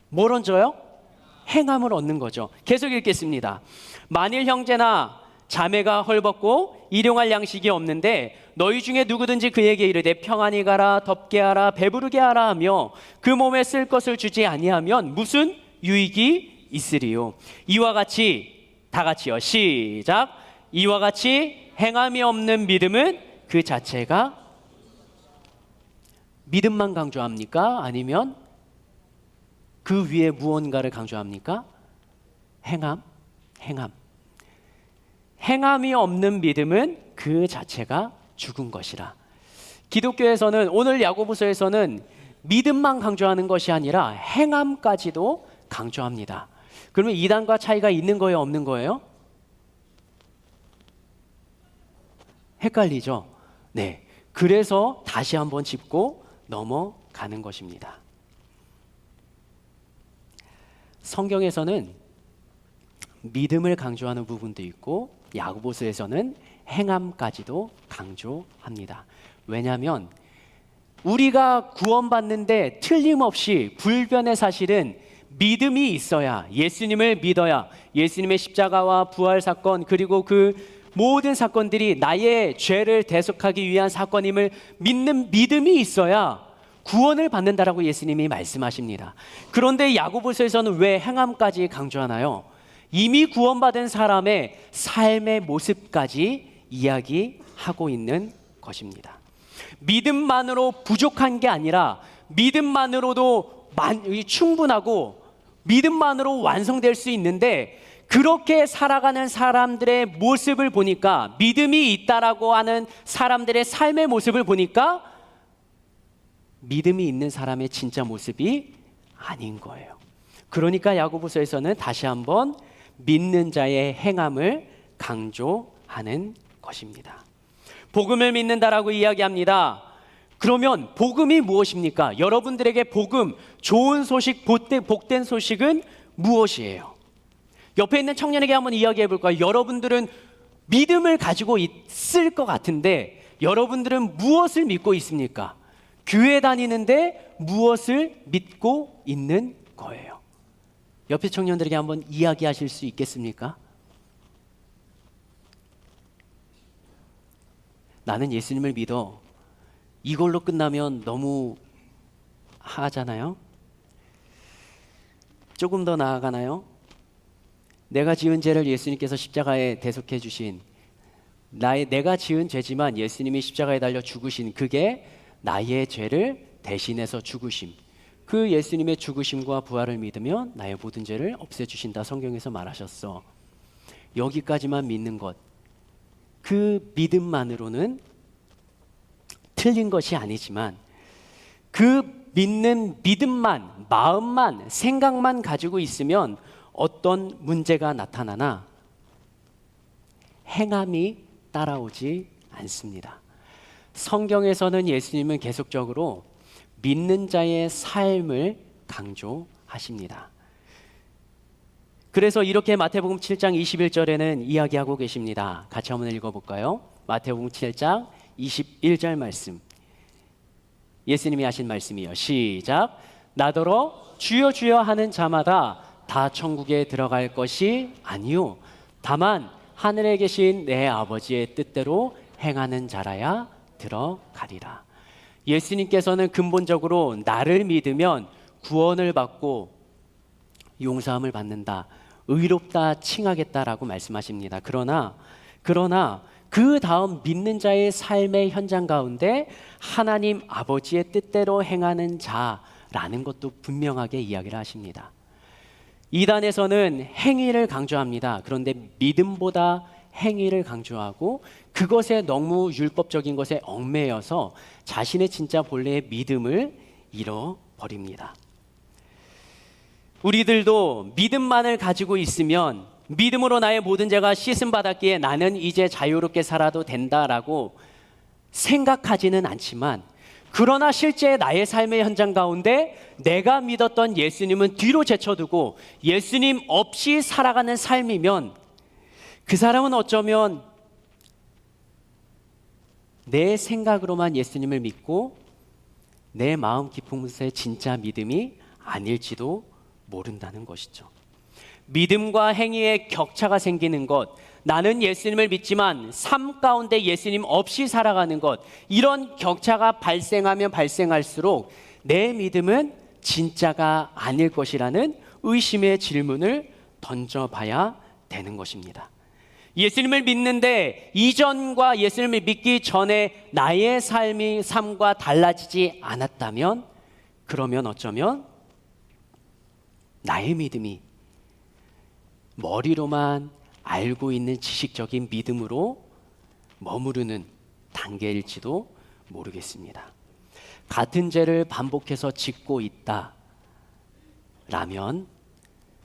뭘 얹어요? 행함을 얻는 거죠. 계속 읽겠습니다. 만일 형제나 자매가 헐벗고 일용할 양식이 없는데 너희 중에 누구든지 그에게 이르되 평안히 가라, 덥게 하라, 배부르게 하라 하며 그 몸에 쓸 것을 주지 아니하면 무슨 유익이 있으리요? 이와 같이, 다 같이요, 시작. 이와 같이 행함이 없는 믿음은 그 자체가, 믿음만 강조합니까? 아니면 그 위에 무언가를 강조합니까? 행함. 행함이 없는 믿음은 그 자체가 죽은 것이라. 기독교에서는, 오늘 야고보서에서는 믿음만 강조하는 것이 아니라 행함까지도 강조합니다. 그러면 이단과 차이가 있는 거예요, 없는 거예요? 헷갈리죠? 네. 그래서 다시 한번 짚고 넘어가는 것입니다. 성경에서는 믿음을 강조하는 부분도 있고 야고보서에서는 행함까지도 강조합니다. 왜냐하면 우리가 구원받는데 틀림없이 불변의 사실은 믿음이 있어야, 예수님을 믿어야, 예수님의 십자가와 부활 사건 그리고 그 모든 사건들이 나의 죄를 대속하기 위한 사건임을 믿는 믿음이 있어야 구원을 받는다라고 예수님이 말씀하십니다. 그런데 야고보서에서는 왜 행함까지 강조하나요? 이미 구원받은 사람의 삶의 모습까지 이야기하고 있는 것입니다. 믿음만으로 부족한 게 아니라 믿음만으로도 충분하고 믿음만으로 완성될 수 있는데, 그렇게 살아가는 사람들의 모습을 보니까, 믿음이 있다라고 하는 사람들의 삶의 모습을 보니까 믿음이 있는 사람의 진짜 모습이 아닌 거예요. 그러니까 야고보서에서는 다시 한번 믿는 자의 행함을 강조하는 것입니다. 복음을 믿는다라고 이야기합니다. 그러면 복음이 무엇입니까? 여러분들에게 복음, 좋은 소식, 복된 소식은 무엇이에요? 옆에 있는 청년에게 한번 이야기해 볼까요? 여러분들은 믿음을 가지고 있을 것 같은데 여러분들은 무엇을 믿고 있습니까? 교회 다니는데 무엇을 믿고 있는 거예요? 옆에 청년들에게 한번 이야기하실 수 있겠습니까? 나는 예수님을 믿어. 이걸로 끝나면 너무 하잖아요. 조금 더 나아가나요? 내가 지은 죄를 예수님께서 십자가에 대속해 주신 내가 지은 죄지만 예수님이 십자가에 달려 죽으신 그게 나의 죄를 대신해서 죽으심. 그 예수님의 죽으심과 부활을 믿으면 나의 모든 죄를 없애주신다. 성경에서 말하셨어. 여기까지만 믿는 것, 그 믿음만으로는 틀린 것이 아니지만 그 믿는 믿음만, 마음만, 생각만 가지고 있으면 어떤 문제가 나타나나 행함이 따라오지 않습니다. 성경에서는 예수님은 계속적으로 믿는 자의 삶을 강조하십니다. 그래서 이렇게 마태복음 7장 21절에는 이야기하고 계십니다. 같이 한번 읽어볼까요? 마태복음 7장 21절 말씀. 예수님이 하신 말씀이요. 시작. 나더러 주여 주여 하는 자마다 다 천국에 들어갈 것이 아니요 다만 하늘에 계신 내 아버지의 뜻대로 행하는 자라야 들어가리라. 예수님께서는 근본적으로 나를 믿으면 구원을 받고 용서함을 받는다, 의롭다 칭하겠다라고 말씀하십니다. 그러나 그 다음 믿는 자의 삶의 현장 가운데 하나님 아버지의 뜻대로 행하는 자라는 것도 분명하게 이야기를 하십니다. 이단에서는 행위를 강조합니다. 그런데 믿음보다 행위를 강조하고 그것에 너무 율법적인 것에 얽매여서 자신의 진짜 본래의 믿음을 잃어버립니다. 우리들도 믿음만을 가지고 있으면 믿음으로 나의 모든 죄가 씻음 받았기에 나는 이제 자유롭게 살아도 된다라고 생각하지는 않지만, 그러나 실제 나의 삶의 현장 가운데 내가 믿었던 예수님은 뒤로 제쳐두고 예수님 없이 살아가는 삶이면 그 사람은 어쩌면 내 생각으로만 예수님을 믿고 내 마음 깊은 곳에 진짜 믿음이 아닐지도 모른다는 것이죠. 믿음과 행위의 격차가 생기는 것, 나는 예수님을 믿지만 삶 가운데 예수님 없이 살아가는 것, 이런 격차가 발생하면 발생할수록 내 믿음은 진짜가 아닐 것이라는 의심의 질문을 던져봐야 되는 것입니다. 예수님을 믿는데 이전과 예수님을 믿기 전에 나의 삶과 달라지지 않았다면, 그러면 어쩌면 나의 믿음이 머리로만 알고 있는 지식적인 믿음으로 머무르는 단계일지도 모르겠습니다. 같은 죄를 반복해서 짓고 있다라면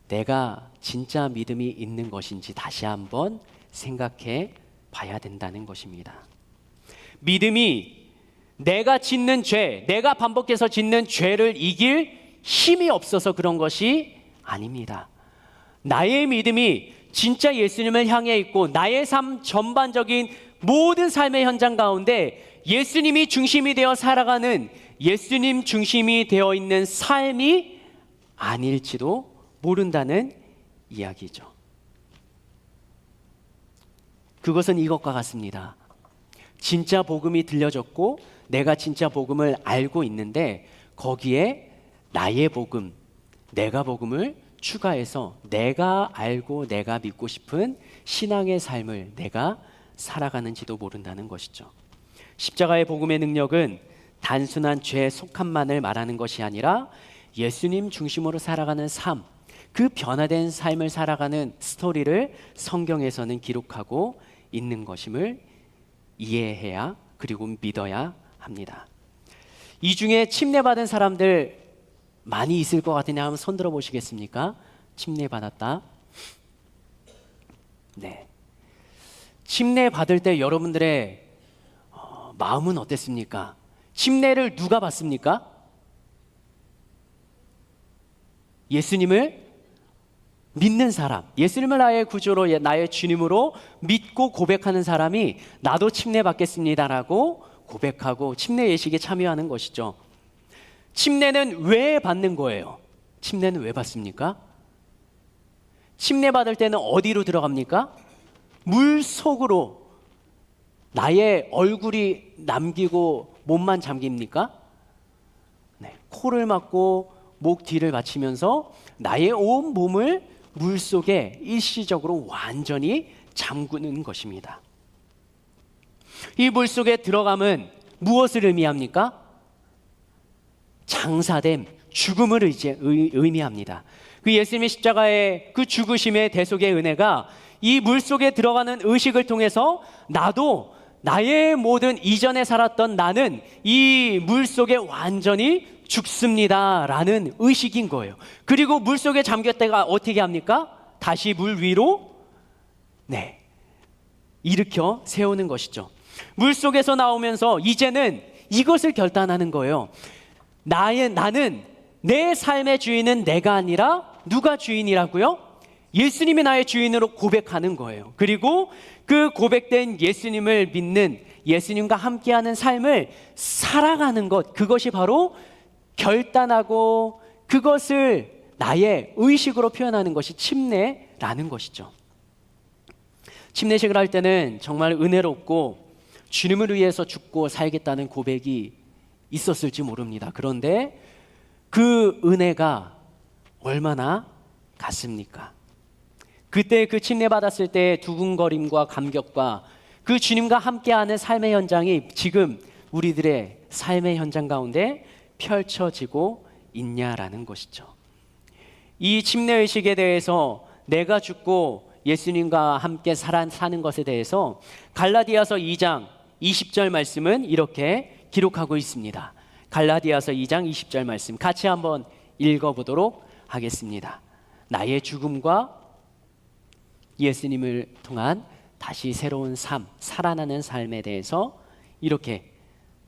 내가 진짜 믿음이 있는 것인지 다시 한번 생각해 봐야 된다는 것입니다. 믿음이 내가 짓는 죄, 내가 반복해서 짓는 죄를 이길 힘이 없어서 그런 것이 아닙니다. 나의 믿음이 진짜 예수님을 향해 있고 나의 삶 전반적인 모든 삶의 현장 가운데 예수님이 중심이 되어 살아가는, 예수님 중심이 되어 있는 삶이 아닐지도 모른다는 이야기죠. 그것은 이것과 같습니다. 진짜 복음이 들려졌고 내가 진짜 복음을 알고 있는데 거기에 나의 복음, 내가 복음을 추가해서 내가 알고 내가 믿고 싶은 신앙의 삶을 내가 살아가는지도 모른다는 것이죠. 십자가의 복음의 능력은 단순한 죄 속함만을 말하는 것이 아니라 예수님 중심으로 살아가는 삶, 그 변화된 삶을 살아가는 스토리를 성경에서는 기록하고 있는 것임을 이해해야, 그리고 믿어야 합니다. 이 중에 침례받은 사람들 많이 있을 것 같으냐 한번 손 들어 보시겠습니까? 침례받았다. 네. 침례받을 때 여러분들의 마음은 어땠습니까? 침례를 누가 받습니까? 예수님을 믿는 사람, 예수님을 나의 구주로, 나의 주님으로 믿고 고백하는 사람이 나도 침례받겠습니다라고 고백하고 침례 예식에 참여하는 것이죠. 침례는 왜 받는 거예요? 침례는 왜 받습니까? 침례 받을 때는 어디로 들어갑니까? 물 속으로 나의 얼굴이 남기고 몸만 잠깁니까? 네, 코를 막고 목 뒤를 받치면서 나의 온 몸을 물 속에 일시적으로 완전히 잠그는 것입니다. 이 물 속에 들어감은 무엇을 의미합니까? 장사됨, 죽음을 의미합니다. 그 예수님의 십자가의 그 죽으심의 대속의 은혜가 이 물 속에 들어가는 의식을 통해서 나도 나의 모든 이전에 살았던 나는 이 물 속에 완전히 죽습니다라는 의식인 거예요. 그리고 물 속에 잠겼다가 어떻게 합니까? 다시 물 위로 일으켜 세우는 것이죠. 물 속에서 나오면서 이제는 이것을 결단하는 거예요. 나는 내 삶의 주인은 내가 아니라 누가 주인이라고요? 예수님이 나의 주인으로 고백하는 거예요. 그리고 그 고백된 예수님을 믿는, 예수님과 함께하는 삶을 살아가는 것, 그것이 바로 결단하고 그것을 나의 의식으로 표현하는 것이 침례라는 것이죠. 침례식을 할 때는 정말 은혜롭고 주님을 위해서 죽고 살겠다는 고백이 있었을지 모릅니다. 그런데 그 은혜가 얼마나 갔습니까? 그때 그 침례 받았을 때의 두근거림과 감격과 그 주님과 함께하는 삶의 현장이 지금 우리들의 삶의 현장 가운데 펼쳐지고 있냐라는 것이죠. 이 침례의식에 대해서 내가 죽고 예수님과 함께 사는 것에 대해서 갈라디아서 2장 20절 말씀은 이렇게 기록하고 있습니다. 갈라디아서 2장 20절 말씀 같이 한번 읽어보도록 하겠습니다. 나의 죽음과 예수님을 통한 다시 새로운 삶, 살아나는 삶에 대해서 이렇게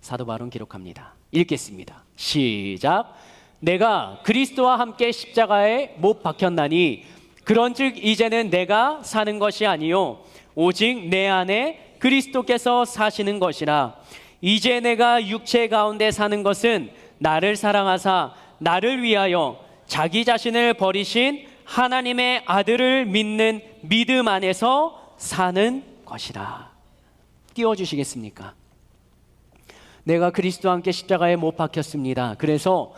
사도 바울은 기록합니다. 읽겠습니다. 시작. 내가 그리스도와 함께 십자가에 못 박혔나니 그런즉 이제는 내가 사는 것이 아니요 오직 내 안에 그리스도께서 사시는 것이라. 이제 내가 육체 가운데 사는 것은 나를 사랑하사 나를 위하여 자기 자신을 버리신 하나님의 아들을 믿는 믿음 안에서 사는 것이라. 띄워주시겠습니까? 내가 그리스도와 함께 십자가에 못 박혔습니다. 그래서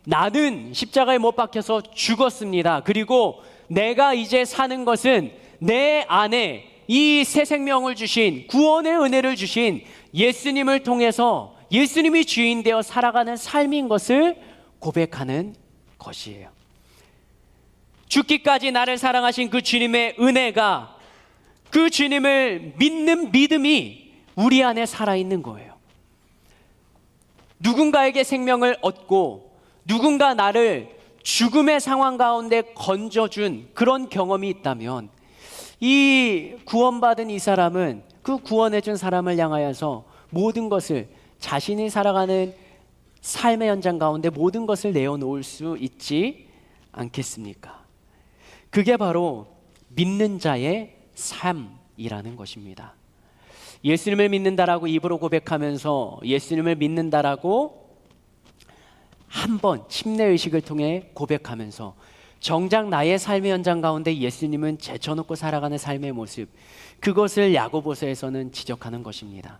나는 십자가에 못 박혀서 죽었습니다. 그리고 내가 이제 사는 것은 내 안에 이 새 생명을 주신, 구원의 은혜를 주신 예수님을 통해서 예수님이 주인 되어 살아가는 삶인 것을 고백하는 것이에요. 죽기까지 나를 사랑하신 그 주님의 은혜가, 그 주님을 믿는 믿음이 우리 안에 살아있는 거예요. 누군가에게 생명을 얻고 누군가 나를 죽음의 상황 가운데 건져준 그런 경험이 있다면 이 구원받은 이 사람은 그 구원해준 사람을 향하여서 모든 것을, 자신이 살아가는 삶의 현장 가운데 모든 것을 내어놓을 수 있지 않겠습니까? 그게 바로 믿는 자의 삶이라는 것입니다. 예수님을 믿는다라고 입으로 고백하면서 예수님을 믿는다라고 한번 침례의식을 통해 고백하면서 정작 나의 삶의 현장 가운데 예수님은 제쳐놓고 살아가는 삶의 모습, 그것을 야고보서에서는 지적하는 것입니다.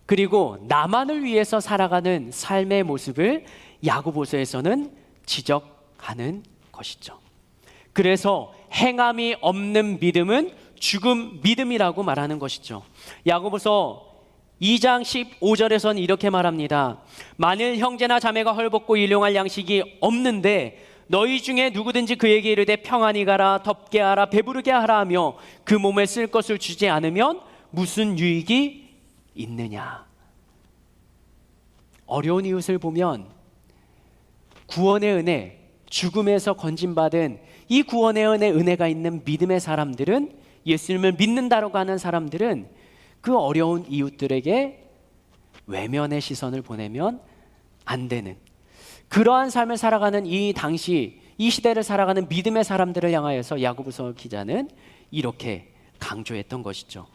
그리고 나만을 위해서 살아가는 삶의 모습을 야고보서에서는 지적하는 것이죠. 그래서 행함이 없는 믿음은 죽음 믿음이라고 말하는 것이죠. 야고보서 2장 15절에서는 이렇게 말합니다. 만일 형제나 자매가 헐벗고 일용할 양식이 없는데 너희 중에 누구든지 그에게 이르되 평안히 가라, 덥게 하라, 배부르게 하라 하며 그 몸에 쓸 것을 주지 않으면 무슨 유익이 있느냐. 어려운 이웃을 보면 구원의 은혜, 죽음에서 건진받은 이 구원의 은혜가 있는 믿음의 사람들은, 예수님을 믿는다라고 하는 사람들은 그 어려운 이웃들에게 외면의 시선을 보내면 안 되는, 그러한 삶을 살아가는 이 당시 이 시대를 살아가는 믿음의 사람들을 향하여서 야고보서 기자는 이렇게 강조했던 것이죠.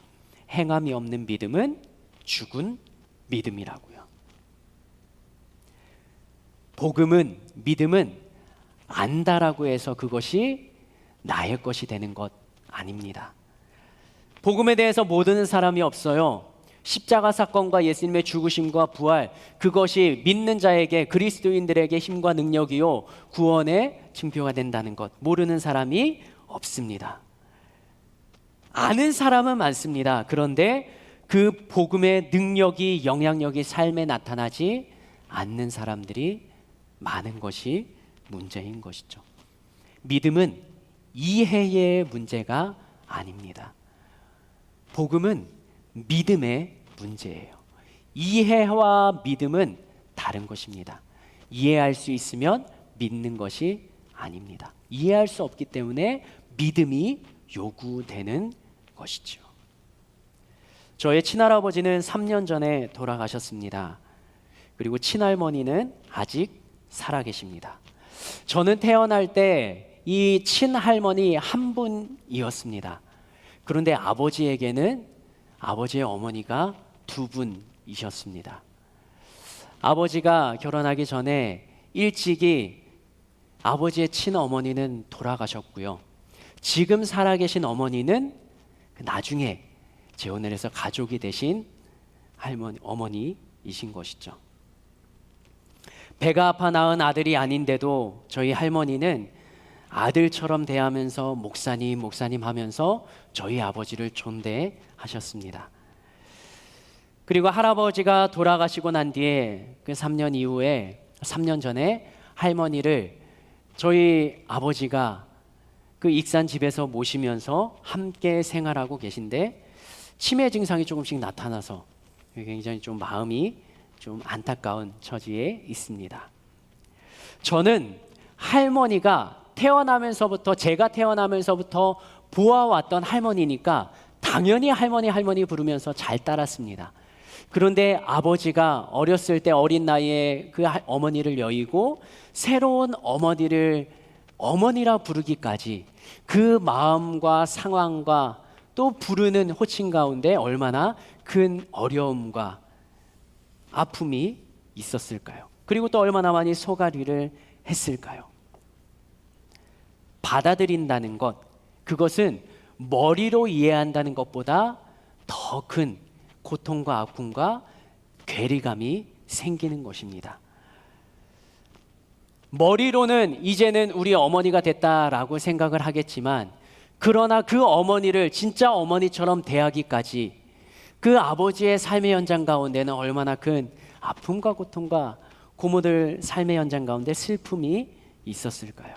행함이 없는 믿음은 죽은 믿음이라고요. 복음은, 믿음은 안다라고 해서 그것이 나의 것이 되는 것 아닙니다. 복음에 대해서 모르는 사람이 없어요. 십자가 사건과 예수님의 죽으심과 부활, 그것이 믿는 자에게, 그리스도인들에게 힘과 능력이요 구원의 증표가 된다는 것, 모르는 사람이 없습니다. 아는 사람은 많습니다. 그런데 그 복음의 능력이, 영향력이 삶에 나타나지 않는 사람들이 많은 것이 문제인 것이죠. 믿음은 이해의 문제가 아닙니다. 복음은 믿음의 문제예요. 이해와 믿음은 다른 것입니다. 이해할 수 있으면 믿는 것이 아닙니다. 이해할 수 없기 때문에 믿음이 요구되는 것이죠. 저의 친할아버지는 3년 전에 돌아가셨습니다. 그리고 친할머니는 아직 살아계십니다. 저는 태어날 때 이 친할머니 한 분이었습니다. 그런데 아버지에게는 아버지의 어머니가 두 분이셨습니다. 아버지가 결혼하기 전에 일찍이 아버지의 친어머니는 돌아가셨고요. 지금 살아계신 어머니는 나중에 재혼을 해서 가족이 되신 어머니이신 것이죠. 배가 아파 낳은 아들이 아닌데도 저희 할머니는 아들처럼 대하면서 목사님, 목사님 하면서 저희 아버지를 존대하셨습니다. 그리고 할아버지가 돌아가시고 난 뒤에 그 3년 전에 할머니를 저희 아버지가 그 익산 집에서 모시면서 함께 생활하고 계신데 치매 증상이 조금씩 나타나서 굉장히 좀 마음이 좀 안타까운 처지에 있습니다. 저는 할머니가 제가 태어나면서부터 보아왔던 할머니니까 당연히 할머니 부르면서 잘 따랐습니다. 그런데 아버지가 어렸을 때 어린 나이에 그 어머니를 여의고 새로운 어머니를 어머니라 부르기까지 그 마음과 상황과 또 부르는 호칭 가운데 얼마나 큰 어려움과 아픔이 있었을까요? 그리고 또 얼마나 많이 소가리를 했을까요? 받아들인다는 것, 그것은 머리로 이해한다는 것보다 더 큰 고통과 아픔과 괴리감이 생기는 것입니다. 머리로는 이제는 우리 어머니가 됐다라고 생각을 하겠지만, 그러나 그 어머니를 진짜 어머니처럼 대하기까지 그 아버지의 삶의 현장 가운데는 얼마나 큰 아픔과 고통과 고모들 삶의 현장 가운데 슬픔이 있었을까요?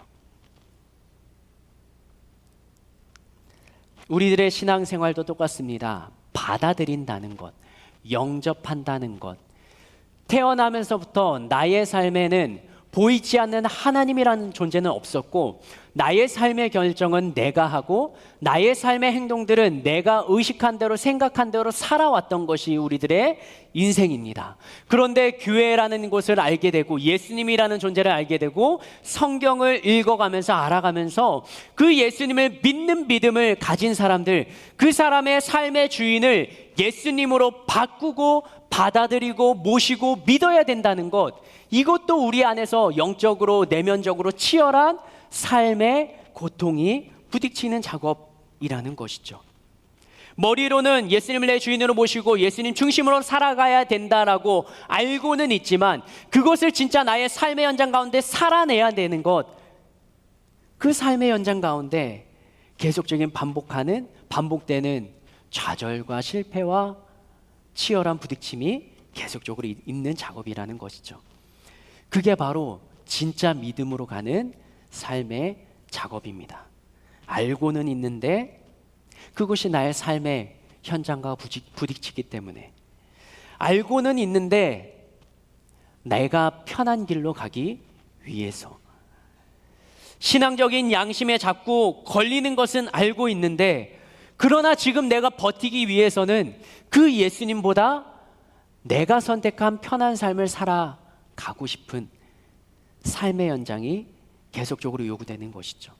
우리들의 신앙생활도 똑같습니다. 받아들인다는 것, 영접한다는 것. 태어나면서부터 나의 삶에는 보이지 않는 하나님이라는 존재는 없었고, 나의 삶의 결정은 내가 하고 나의 삶의 행동들은 내가 의식한 대로 생각한 대로 살아왔던 것이 우리들의 인생입니다. 그런데 교회라는 곳을 알게 되고 예수님이라는 존재를 알게 되고 성경을 읽어가면서 알아가면서 그 예수님을 믿는 믿음을 가진 사람들, 그 사람의 삶의 주인을 예수님으로 바꾸고 받아들이고 모시고 믿어야 된다는 것, 이것도 우리 안에서 영적으로 내면적으로 치열한 삶의 고통이 부딪히는 작업이라는 것이죠. 머리로는 예수님을 내 주인으로 모시고 예수님 중심으로 살아가야 된다라고 알고는 있지만, 그것을 진짜 나의 삶의 현장 가운데 살아내야 되는 것, 그 삶의 현장 가운데 계속적인 반복되는 좌절과 실패와 치열한 부딪힘이 계속적으로 있는 작업이라는 것이죠. 그게 바로 진짜 믿음으로 가는 삶의 작업입니다. 알고는 있는데 그것이 나의 삶의 현장과 부딪히기 때문에, 알고는 있는데 내가 편한 길로 가기 위해서, 신앙적인 양심에 자꾸 걸리는 것은 알고 있는데, 그러나 지금 내가 버티기 위해서는 그 예수님보다 내가 선택한 편한 삶을 살아가고 싶은 삶의 현장이 계속적으로 요구되는 것이죠.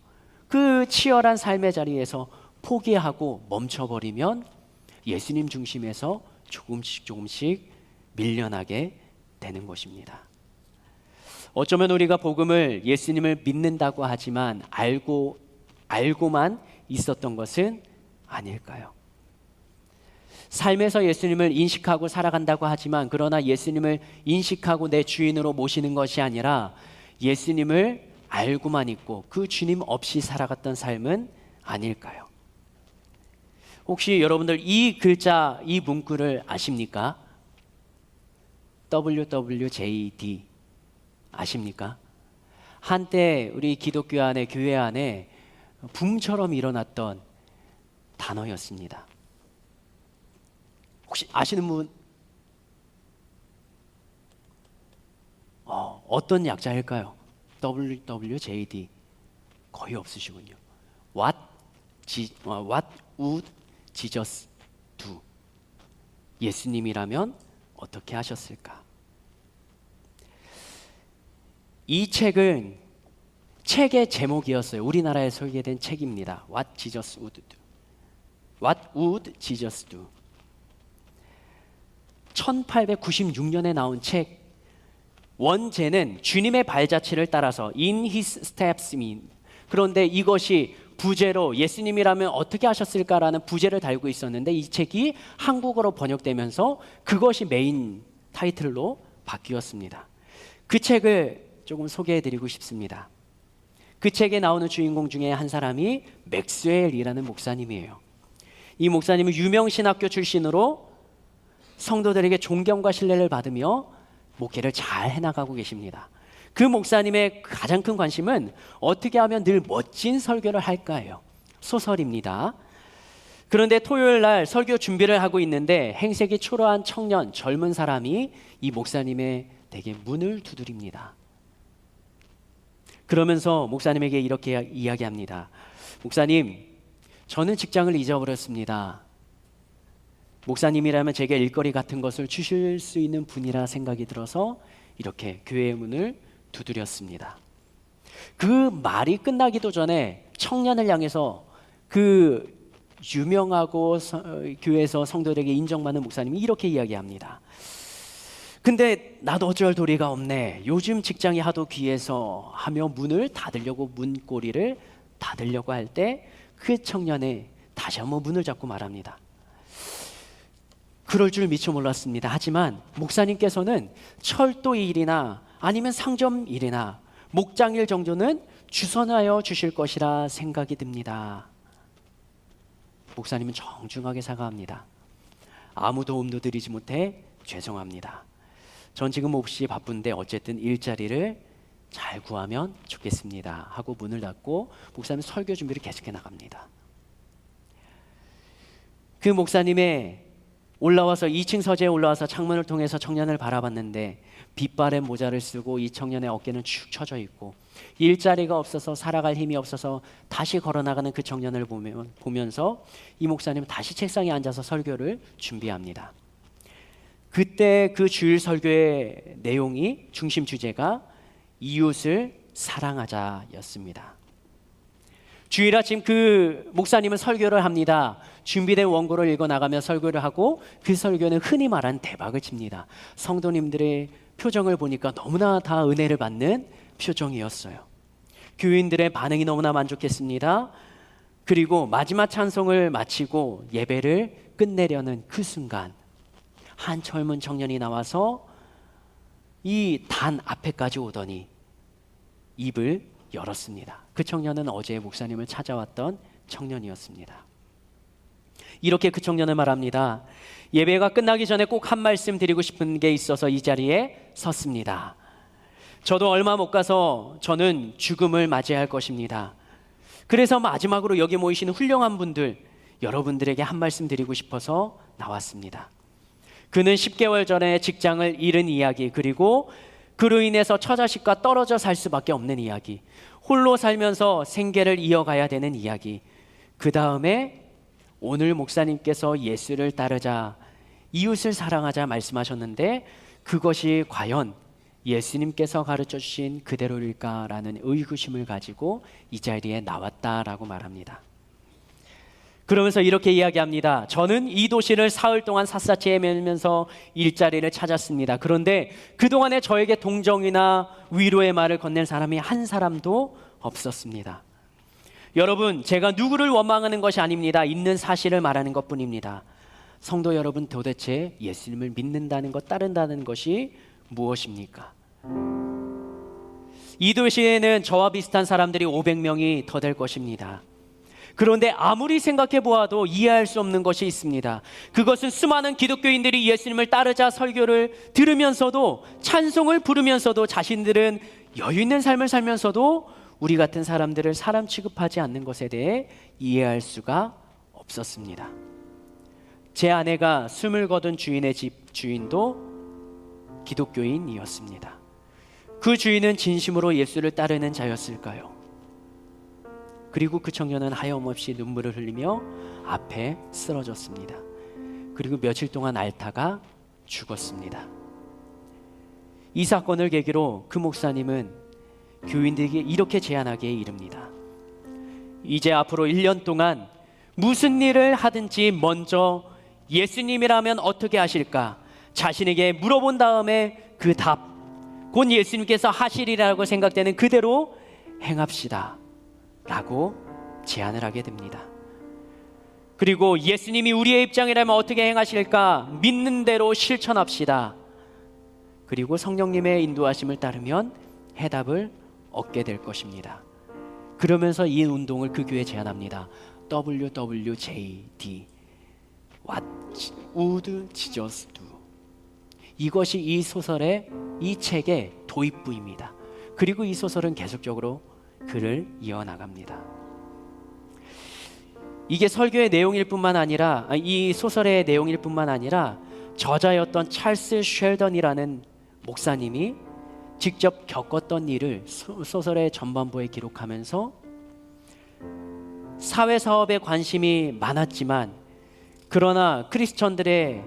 그 치열한 삶의 자리에서 포기하고 멈춰버리면 예수님 중심에서 조금씩 밀려나게 되는 것입니다. 어쩌면 우리가 복음을, 예수님을 믿는다고 하지만 알고만 있었던 것은 아닐까요? 삶에서 예수님을 인식하고 살아간다고 하지만, 그러나 예수님을 인식하고 내 주인으로 모시는 것이 아니라 예수님을 알고만 있고 그 주님 없이 살아갔던 삶은 아닐까요? 혹시 여러분들 이 글자, 이 문구를 아십니까? WWJD 아십니까? 한때 우리 기독교 안에, 교회 안에 붐처럼 일어났던 단어였습니다. 혹시 아시는 분? 어떤 약자일까요? WWJD 거의 없으시군요. What would Jesus do? 예수님이라면 어떻게 하셨을까? 이 책은 책의 제목이었어요. 우리나라에 소개된 책입니다. What Jesus would do. What would Jesus do? 1896년에 나온 책. 원제는 주님의 발자취를 따라서 In His Steps mean. 그런데 이것이 부제로 예수님이라면 어떻게 하셨을까라는 부제를 달고 있었는데 이 책이 한국어로 번역되면서 그것이 메인 타이틀로 바뀌었습니다. 그 책을 조금 소개해드리고 싶습니다. 그 책에 나오는 주인공 중에 한 사람이 맥스웰이라는 목사님이에요. 이 목사님은 유명 신학교 출신으로 성도들에게 존경과 신뢰를 받으며 목회를 잘 해나가고 계십니다. 그 목사님의 가장 큰 관심은 어떻게 하면 늘 멋진 설교를 할까예요. 소설입니다. 그런데 토요일 날 설교 준비를 하고 있는데 행색이 초라한 청년, 젊은 사람이 이 목사님의 댁에 문을 두드립니다. 그러면서 목사님에게 이렇게 이야기합니다. 목사님, 저는 직장을 잊어버렸습니다. 목사님이라면 제게 일거리 같은 것을 주실 수 있는 분이라 생각이 들어서 이렇게 교회의 문을 두드렸습니다. 그 말이 끝나기도 전에 청년을 향해서 그 유명하고 교회에서 성도들에게 인정받는 목사님이 이렇게 이야기합니다. 근데 나도 어쩔 도리가 없네. 요즘 직장이 하도 귀해서 하며 문을 닫으려고 문고리를 닫으려고 할 때 그 청년이 다시 한번 문을 잡고 말합니다. 그럴 줄 미처 몰랐습니다. 하지만 목사님께서는 철도 일이나 아니면 상점 일이나 목장일 정도는 주선하여 주실 것이라 생각이 듭니다. 목사님은 정중하게 사과합니다. 아무 도움도 드리지 못해 죄송합니다. 전 지금 몹시 바쁜데 어쨌든 일자리를 잘 구하면 좋겠습니다 하고 문을 닫고 목사님 설교 준비를 계속해 나갑니다. 그 목사님의 올라와서 2층 서재에 올라와서 창문을 통해서 청년을 바라봤는데 빛바랜 모자를 쓰고 이 청년의 어깨는 축 처져 있고 일자리가 없어서 살아갈 힘이 없어서 다시 걸어나가는 그 청년을 보면서 이 목사님은 다시 책상에 앉아서 설교를 준비합니다. 그때 그 주일 설교의 내용이 중심 주제가 이웃을 사랑하자였습니다. 주일 아침 그 목사님은 설교를 합니다. 준비된 원고를 읽어나가며 설교를 하고 그 설교는 흔히 말하는 대박을 칩니다. 성도님들의 표정을 보니까 너무나 다 은혜를 받는 표정이었어요. 교인들의 반응이 너무나 만족했습니다. 그리고 마지막 찬송을 마치고 예배를 끝내려는 그 순간 한 젊은 청년이 나와서 이 단 앞에까지 오더니 입을 열었습니다. 그 청년은 어제 목사님을 찾아왔던 청년이었습니다. 이렇게 그 청년은 말합니다. 예배가 끝나기 전에 꼭 한 말씀 드리고 싶은 게 있어서 이 자리에 섰습니다. 저도 얼마 못 가서 저는 죽음을 맞이할 것입니다. 그래서 마지막으로 여기 모이시는 훌륭한 분들, 여러분들에게 한 말씀 드리고 싶어서 나왔습니다. 그는 10개월 전에 직장을 잃은 이야기, 그리고 그로 인해서 처자식과 떨어져 살 수밖에 없는 이야기, 홀로 살면서 생계를 이어가야 되는 이야기, 그 다음에 오늘 목사님께서 예수를 따르자, 이웃을 사랑하자 말씀하셨는데 그것이 과연 예수님께서 가르쳐 주신 그대로일까라는 의구심을 가지고 이 자리에 나왔다라고 말합니다. 그러면서 이렇게 이야기합니다. 저는 이 도시를 사흘 동안 샅샅이 헤매면서 일자리를 찾았습니다. 그런데 그동안에 저에게 동정이나 위로의 말을 건넨 사람이 한 사람도 없었습니다. 여러분, 제가 누구를 원망하는 것이 아닙니다. 있는 사실을 말하는 것뿐입니다. 성도 여러분, 도대체 예수님을 믿는다는 것, 따른다는 것이 무엇입니까? 이 도시에는 저와 비슷한 사람들이 500명이 더 될 것입니다. 그런데 아무리 생각해 보아도 이해할 수 없는 것이 있습니다. 그것은 수많은 기독교인들이 예수님을 따르자 설교를 들으면서도, 찬송을 부르면서도 자신들은 여유 있는 삶을 살면서도 우리 같은 사람들을 사람 취급하지 않는 것에 대해 이해할 수가 없었습니다. 제 아내가 숨을 거둔 주인의 집 주인도 기독교인이었습니다. 그 주인은 진심으로 예수를 따르는 자였을까요? 그리고 그 청년은 하염없이 눈물을 흘리며 앞에 쓰러졌습니다. 그리고 며칠 동안 앓다가 죽었습니다. 이 사건을 계기로 그 목사님은 교인들에게 이렇게 제안하기에 이릅니다. 이제 앞으로 1년 동안 무슨 일을 하든지 먼저 예수님이라면 어떻게 하실까 자신에게 물어본 다음에 그 답, 곧 예수님께서 하시리라고 생각되는 그대로 행합시다 라고 제안을 하게 됩니다. 그리고 예수님이 우리의 입장이라면 어떻게 행하실까 믿는 대로 실천합시다. 그리고 성령님의 인도하심을 따르면 해답을 얻게 될 것입니다. 그러면서 이 운동을 그 교회에 제안합니다. WWJD What would Jesus do? 이것이 이 소설의, 이 책의 도입부입니다. 그리고 이 소설은 계속적으로 글을 이어나갑니다. 이게 설교의 내용일 뿐만 아니라, 이 소설의 내용일 뿐만 아니라 저자였던 찰스 쉘던이라는 목사님이 직접 겪었던 일을 소설의 전반부에 기록하면서 사회사업에 관심이 많았지만 그러나 크리스천들의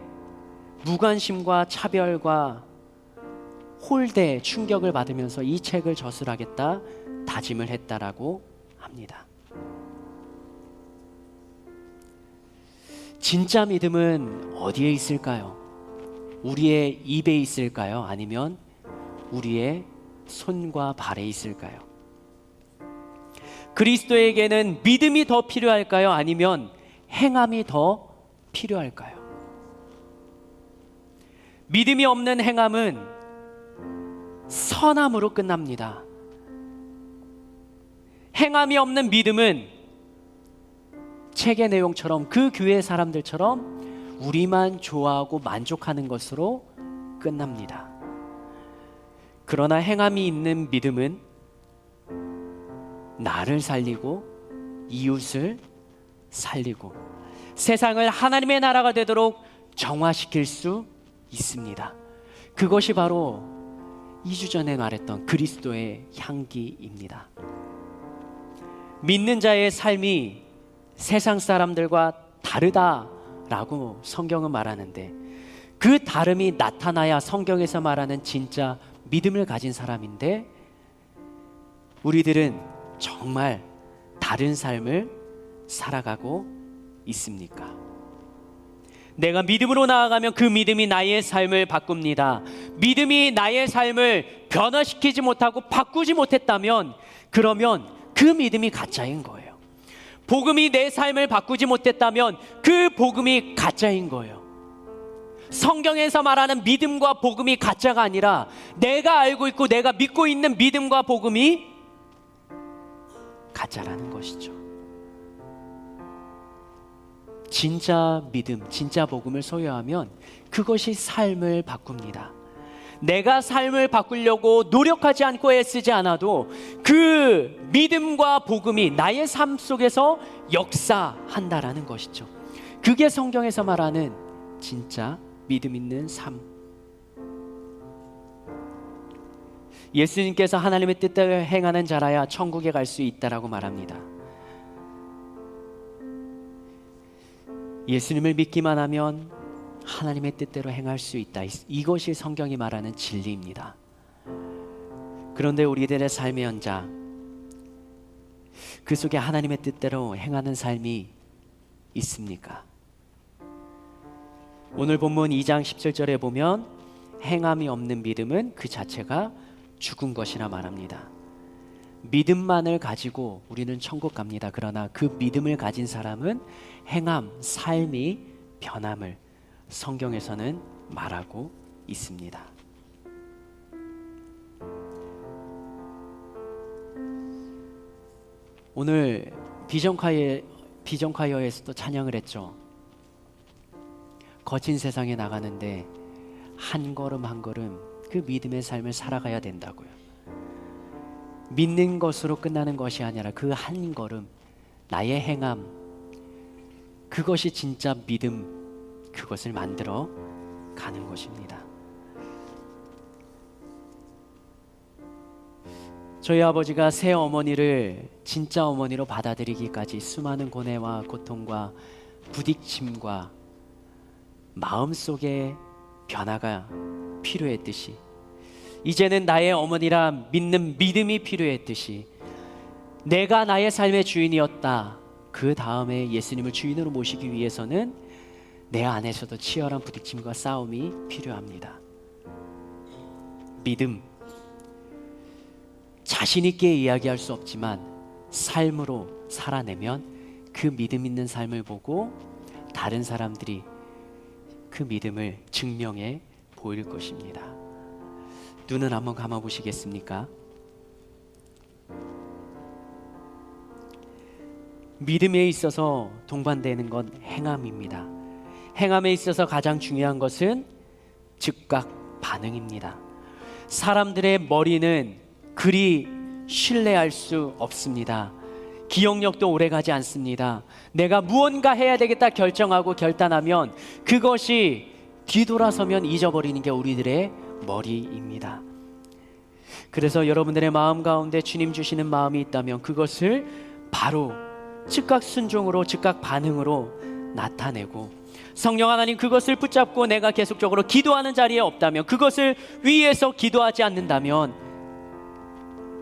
무관심과 차별과 홀대 충격을 받으면서 이 책을 저술하겠다 다짐을 했다라고 합니다. 진짜 믿음은 어디에 있을까요? 우리의 입에 있을까요? 아니면 우리의 손과 발에 있을까요? 그리스도에게는 믿음이 더 필요할까요? 아니면 행함이 더 필요할까요? 믿음이 없는 행함은 선함으로 끝납니다. 행함이 없는 믿음은 책의 내용처럼 그 교회 사람들처럼 우리만 좋아하고 만족하는 것으로 끝납니다. 그러나 행함이 있는 믿음은 나를 살리고 이웃을 살리고 세상을 하나님의 나라가 되도록 정화시킬 수 있습니다. 그것이 바로 2주 전에 말했던 그리스도의 향기입니다. 믿는 자의 삶이 세상 사람들과 다르다라고 성경은 말하는데 그 다름이 나타나야 성경에서 말하는 진짜 믿음을 가진 사람인데 우리들은 정말 다른 삶을 살아가고 있습니까? 내가 믿음으로 나아가면 그 믿음이 나의 삶을 바꿉니다. 믿음이 나의 삶을 변화시키지 못하고 바꾸지 못했다면 그러면 그 믿음이 가짜인 거예요. 복음이 내 삶을 바꾸지 못했다면 그 복음이 가짜인 거예요. 성경에서 말하는 믿음과 복음이 가짜가 아니라 내가 알고 있고 내가 믿고 있는 믿음과 복음이 가짜라는 것이죠. 진짜 믿음, 진짜 복음을 소유하면 그것이 삶을 바꿉니다. 내가 삶을 바꾸려고 노력하지 않고 애쓰지 않아도 그 믿음과 복음이 나의 삶 속에서 역사한다라는 것이죠. 그게 성경에서 말하는 진짜 믿음 있는 삶. 예수님께서 하나님의 뜻대로 행하는 자라야 천국에 갈 수 있다라고 말합니다. 예수님을 믿기만 하면 하나님의 뜻대로 행할 수 있다. 이것이 성경이 말하는 진리입니다. 그런데 우리들의 삶의 현장, 그 속에 하나님의 뜻대로 행하는 삶이 있습니까? 오늘 본문 2장 17절에 보면 행함이 없는 믿음은 그 자체가 죽은 것이라 말합니다. 믿음만을 가지고 우리는 천국 갑니다. 그러나 그 믿음을 가진 사람은 행함, 삶이 변함을 성경에서는 말하고 있습니다. 오늘 비전카의 비전콰이어에서도 찬양을 했죠. 거친 세상에 나가는데 한 걸음 한 걸음 그 믿음의 삶을 살아가야 된다고요. 믿는 것으로 끝나는 것이 아니라 그 한 걸음, 나의 행함, 그것이 진짜 믿음, 그것을 만들어 가는 것입니다. 저희 아버지가 새 어머니를 진짜 어머니로 받아들이기까지 수많은 고뇌와 고통과 부딪힘과 마음속에 변화가 필요했듯이, 이제는 나의 어머니라 믿는 믿음이 필요했듯이, 내가 나의 삶의 주인이었다, 그 다음에 예수님을 주인으로 모시기 위해서는 내 안에서도 치열한 부딪힘과 싸움이 필요합니다. 믿음, 자신 있게 이야기할 수 없지만 삶으로 살아내면 그 믿음 있는 삶을 보고 다른 사람들이 그 믿음을 증명해 보일 것입니다. 눈은 한번 감아 보시겠습니까? 믿음에 있어서 동반되는 건 행함입니다. 행함에 있어서 가장 중요한 것은 즉각 반응입니다. 사람들의 머리는 그리 신뢰할 수 없습니다. 기억력도 오래가지 않습니다. 내가 무언가 해야 되겠다 결정하고 결단하면 그것이 뒤돌아서면 잊어버리는 게 우리들의 머리입니다. 그래서 여러분들의 마음 가운데 주님 주시는 마음이 있다면 그것을 바로 즉각 순종으로, 즉각 반응으로 나타내고, 성령 하나님 그것을 붙잡고 내가 계속적으로 기도하는 자리에 없다면, 그것을 위해서 기도하지 않는다면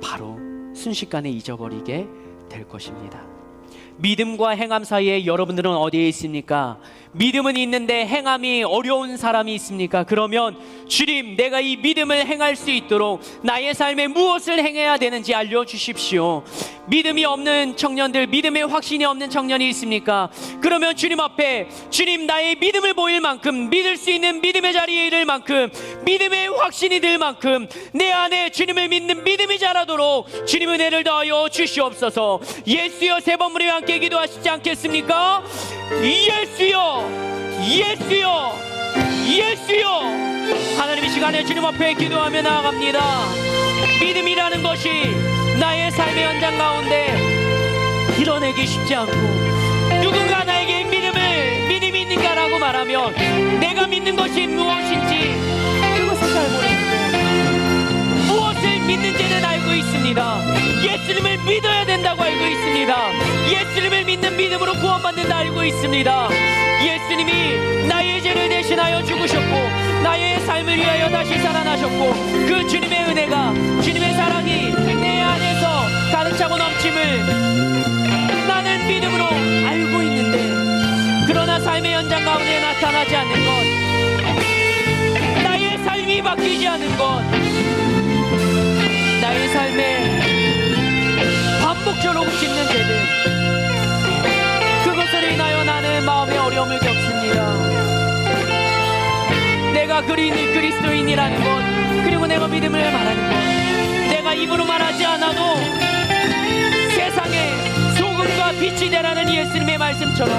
바로 순식간에 잊어버리게 될 것입니다. 믿음과 행함 사이에 여러분들은 어디에 있습니까? 믿음은 있는데 행함이 어려운 사람이 있습니까? 그러면 주님, 내가 이 믿음을 행할 수 있도록 나의 삶에 무엇을 행해야 되는지 알려주십시오. 믿음이 없는 청년들, 믿음의 확신이 없는 청년이 있습니까? 그러면 주님 앞에, 주님, 나의 믿음을 보일 만큼, 믿을 수 있는 믿음의 자리에 이를 만큼, 믿음의 확신이 들 만큼 내 안에 주님을 믿는 믿음이 자라도록 주님 은혜를 더하여 주시옵소서. 예수여, 세 번 우리 함께 기도하시지 않겠습니까? 예수여, 예수여, 예수여. 하나님, 이 시간에 주님 앞에 기도하며 나아갑니다. 믿음이라는 것이 나의 삶의 현장 가운데 드러내기 쉽지 않고, 누군가 나에게 믿음이 있는가라고 말하면 내가 믿는 것이 무엇인지 그것을 잘 모르는데, 무엇을 믿는지는 알고 있습니다. 예수님을 믿어야 된다고 알고 있습니다. 예수님을 믿는 믿음으로 구원받는다 알고 있습니다. 예수님이 나의 죄를 대신하여 죽으셨고 나의 삶을 위하여 다시 살아나셨고, 그 주님의 은혜가, 주님의 사랑이 내 안에서 가득 차고 넘침을 나는 믿음으로 알고 있는데, 그러나 삶의 현장 가운데 나타나지 않는 것, 나의 삶이 바뀌지 않은 것, 나의 삶에 반복적으로 짚는 죄들, 그것으로 인하여 나는 마음의 어려움을 겪습니다. 내가 그리스도인이라는 것, 그리고 내가 믿음을 말하는 것, 내가 입으로 말하지 않아도 세상에 소금과 빛이 되라는 예수님의 말씀처럼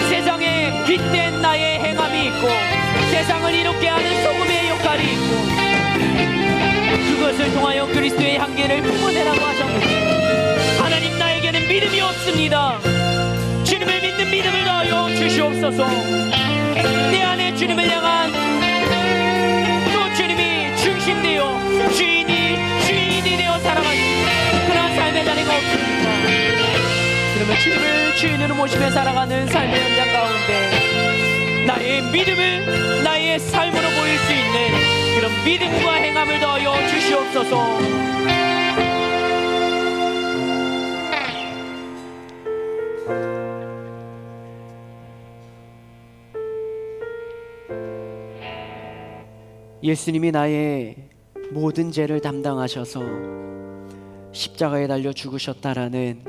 세상에 빛된 나의 행함이 있고, 세상을 이롭게 하는 소금의 역할이 있고, 그것을 통하여 그리스도의 향기를 뿜어내라고 하셨는데, 하나님, 나에게는 믿음이 없습니다. 주님을 믿는 믿음을 더하여 주시옵소서. 내 안에 주님을 향한, 또 주님이 중심되어 주인이 되어 살아가는 그런 삶의 자리가 없습니다. 그러면 주님을 주인으로 모시며 살아가는 삶의 현장 가운데 나의 믿음을 나의 삶으로 보일 수 있는 그런 믿음과 행함을 더하여 주시옵소서. 예수님이 나의 모든 죄를 담당하셔서 십자가에 달려 죽으셨다라는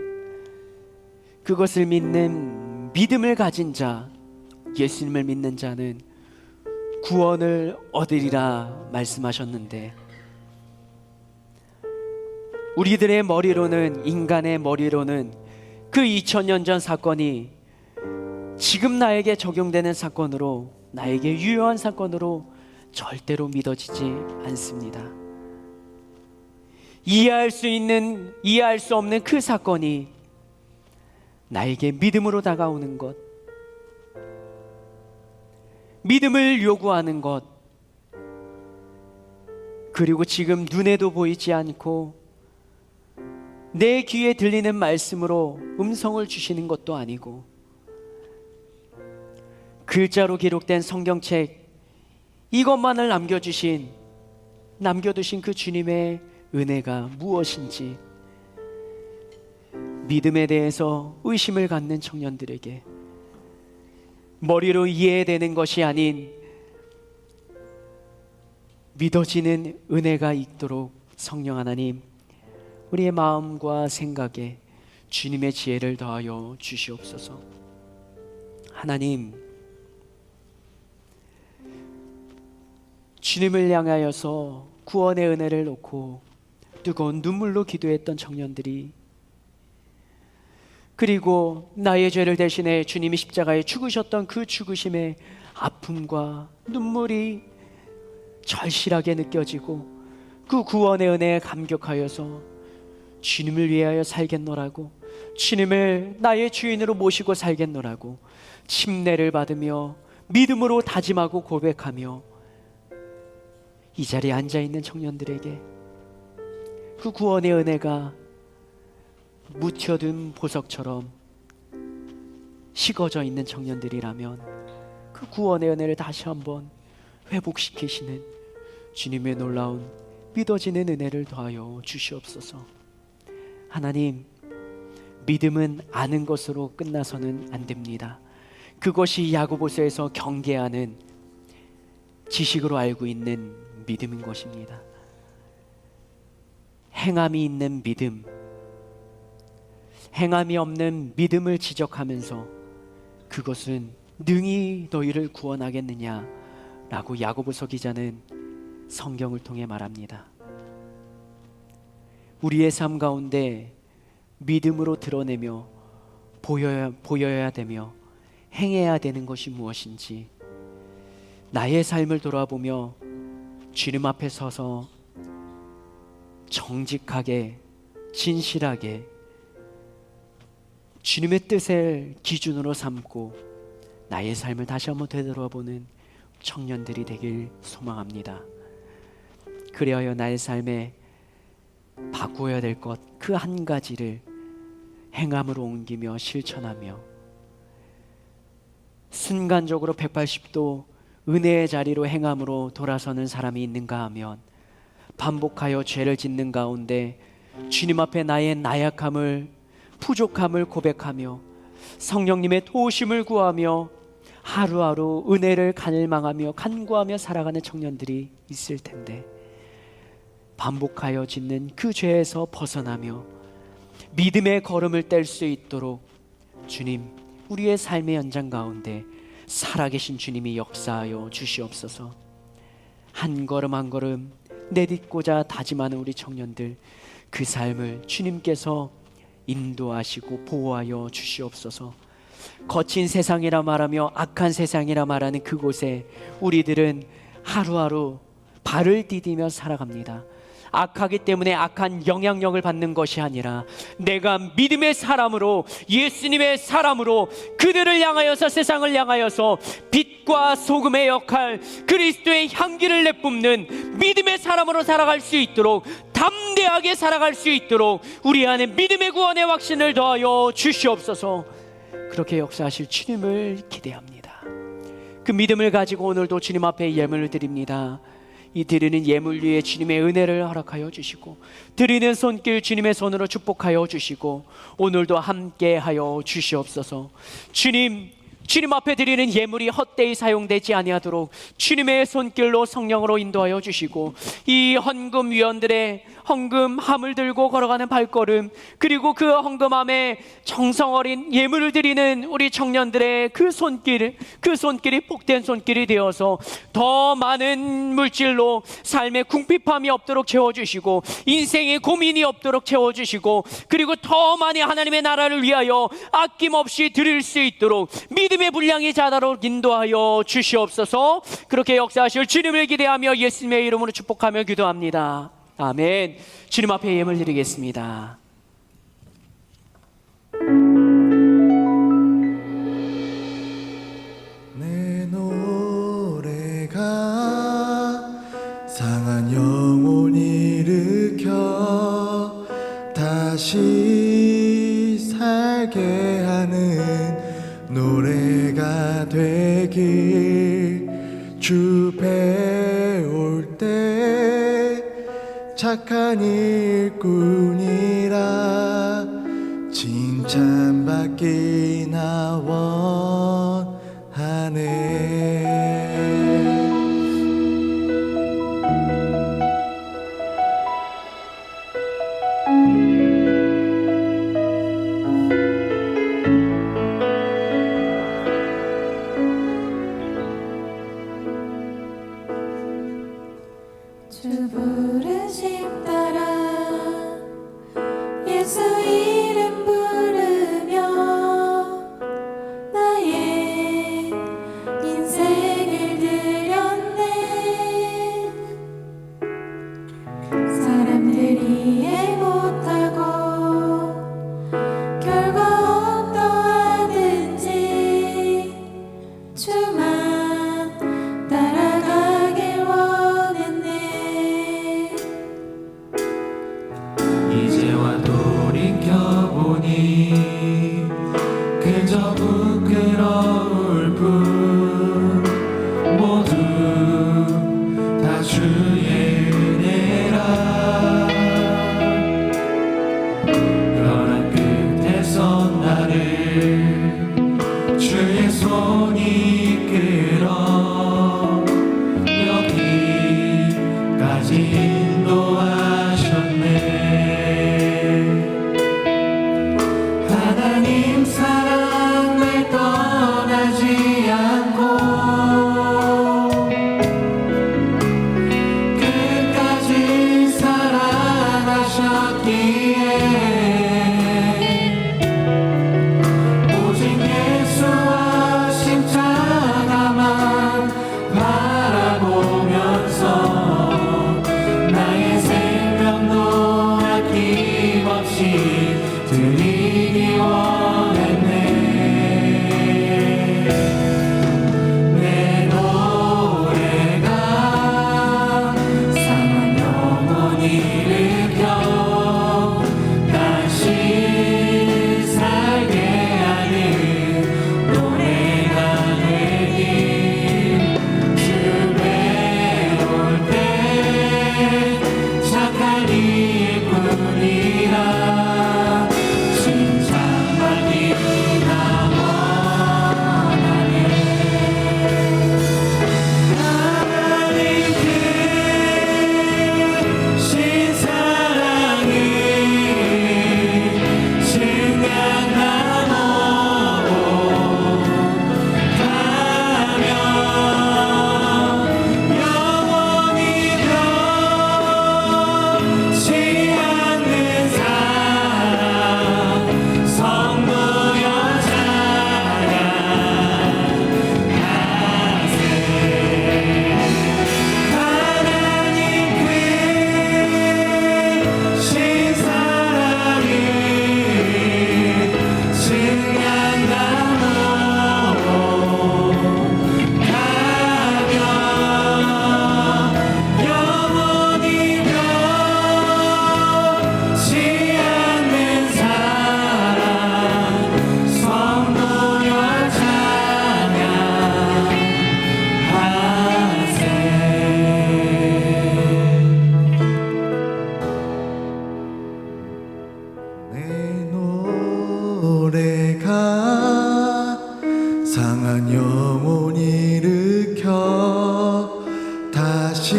그것을 믿는 믿음을 가진 자, 예수님을 믿는 자는 구원을 얻으리라 말씀하셨는데, 우리들의 머리로는, 인간의 머리로는 그 2000년 전 사건이 지금 나에게 적용되는 사건으로, 나에게 유효한 사건으로 절대로 믿어지지 않습니다. 이해할 수 없는 그 사건이 나에게 믿음으로 다가오는 것, 믿음을 요구하는 것, 그리고 지금 눈에도 보이지 않고 내 귀에 들리는 말씀으로 음성을 주시는 것도 아니고, 글자로 기록된 성경책 이것만을 남겨두신 그 주님의 은혜가 무엇인지 믿음에 대해서 의심을 갖는 청년들에게 머리로 이해되는 것이 아닌 믿어지는 은혜가 있도록 성령 하나님, 우리의 마음과 생각에 주님의 지혜를 더하여 주시옵소서. 하나님, 주님을 향하여서 구원의 은혜를 놓고 뜨거운 눈물로 기도했던 청년들이, 그리고 나의 죄를 대신해 주님이 십자가에 죽으셨던 그 죽으심의 아픔과 눈물이 절실하게 느껴지고 그 구원의 은혜에 감격하여서 주님을 위하여 살겠노라고, 주님을 나의 주인으로 모시고 살겠노라고 침례를 받으며 믿음으로 다짐하고 고백하며 이 자리에 앉아있는 청년들에게 그 구원의 은혜가 묻혀둔 보석처럼 식어져 있는 청년들이라면 그 구원의 은혜를 다시 한번 회복시키시는 주님의 놀라운 믿어지는 은혜를 더하여 주시옵소서. 하나님, 믿음은 아는 것으로 끝나서는 안 됩니다. 그것이 야고보서에서 경계하는 지식으로 알고 있는 믿음인 것입니다. 행함이 있는 믿음, 행함이 없는 믿음을 지적하면서 그것은 능히 너희를 구원하겠느냐라고 야고보서 기자는 성경을 통해 말합니다. 우리의 삶 가운데 믿음으로 드러내며 보여야 되며 행해야 되는 것이 무엇인지, 나의 삶을 돌아보며 주님 앞에 서서 정직하게 진실하게 주님의 뜻을 기준으로 삼고 나의 삶을 다시 한번 되돌아보는 청년들이 되길 소망합니다. 그리하여 나의 삶에 바꾸어야 될 것 그 한 가지를 행함으로 옮기며 실천하며 순간적으로 180도 은혜의 자리로 행함으로 돌아서는 사람이 있는가 하면 반복하여 죄를 짓는 가운데 주님 앞에 나의 나약함을, 부족함을 고백하며 성령님의 도우심을 구하며 하루하루 은혜를 갈망하며 간구하며 살아가는 청년들이 있을 텐데, 반복하여 짓는 그 죄에서 벗어나며 믿음의 걸음을 뗄 수 있도록 주님, 우리의 삶의 연장 가운데 살아계신 주님이 역사하여 주시옵소서. 한 걸음 한 걸음 내딛고자 다짐하는 우리 청년들, 그 삶을 주님께서 인도하시고 보호하여 주시옵소서. 거친 세상이라 말하며 악한 세상이라 말하는 그곳에 우리들은 하루하루 발을 디디며 살아갑니다. 악하기 때문에 악한 영향력을 받는 것이 아니라 내가 믿음의 사람으로, 예수님의 사람으로 그들을 향하여서, 세상을 향하여서 빛과 소금의 역할, 그리스도의 향기를 내뿜는 믿음의 사람으로 살아갈 수 있도록, 담대하게 살아갈 수 있도록 우리 안에 믿음의 구원의 확신을 더하여 주시옵소서. 그렇게 역사하실 주님을 기대합니다. 그 믿음을 가지고 오늘도 주님 앞에 예물을 드립니다. 이 드리는 예물 위에 주님의 은혜를 허락하여 주시고, 드리는 손길 주님의 손으로 축복하여 주시고, 오늘도 함께하여 주시옵소서. 주님 앞에 드리는 예물이 헛되이 사용되지 아니하도록 주님의 손길로 성령으로 인도하여 주시고, 이 헌금 위원들의 헌금함을 들고 걸어가는 발걸음, 그리고 그 헌금함에 정성 어린 예물을 드리는 우리 청년들의 그 손길이 복된 손길이 되어서 더 많은 물질로 삶의 궁핍함이 없도록 채워주시고 인생의 고민이 없도록 채워주시고, 그리고 더 많이 하나님의 나라를 위하여 아낌없이 드릴 수 있도록 믿음의 분량이 자라도록 인도하여 주시옵소서. 그렇게 역사하실 주님을 기대하며 예수님의 이름으로 축복하며 기도합니다. 아멘. 주님 앞에 예물 드리겠습니다. 내 노래가 상한 영혼 일으켜 다시 살게 하는 노래가 되길, 주 배울 때 착한 일꾼이라 칭찬받기나 원하네. 주 부르심 따라 예수 이름 부르며 나의 인생을 드렸네. 사람들이 이해 못하고 결과 어떠하든지 주만 따라가길 원했네. 이제와 돌이켜보니 그저 부끄러울 뿐, 모두 다 주의 은혜라. 그러나 끝에서 나를 주의 손이 이끌어 여기까지 인도하셨네. 하나님 사랑을 떠나지 않고 끝까지 사랑하셨기에 오직 예수와 십자가만 바라보면서 나의 생명도 아낌없이 드리기 원했네. 내 노래가 상한 영혼 일으켜 다시 살게 하는 노래가 되길, 주 배울 때 착한 일꾼이라 칭찬받기나 원하네. 하나님께 신사랑을 증언하고 가면 영원히 변치 않는 사랑 성부 여자가 하세. 하나님 그 신사랑을 증언하고 가면 영원히 변치 않는 사랑 성부 여자가 하세. 내 노래가 상한 영혼 일으켜 다시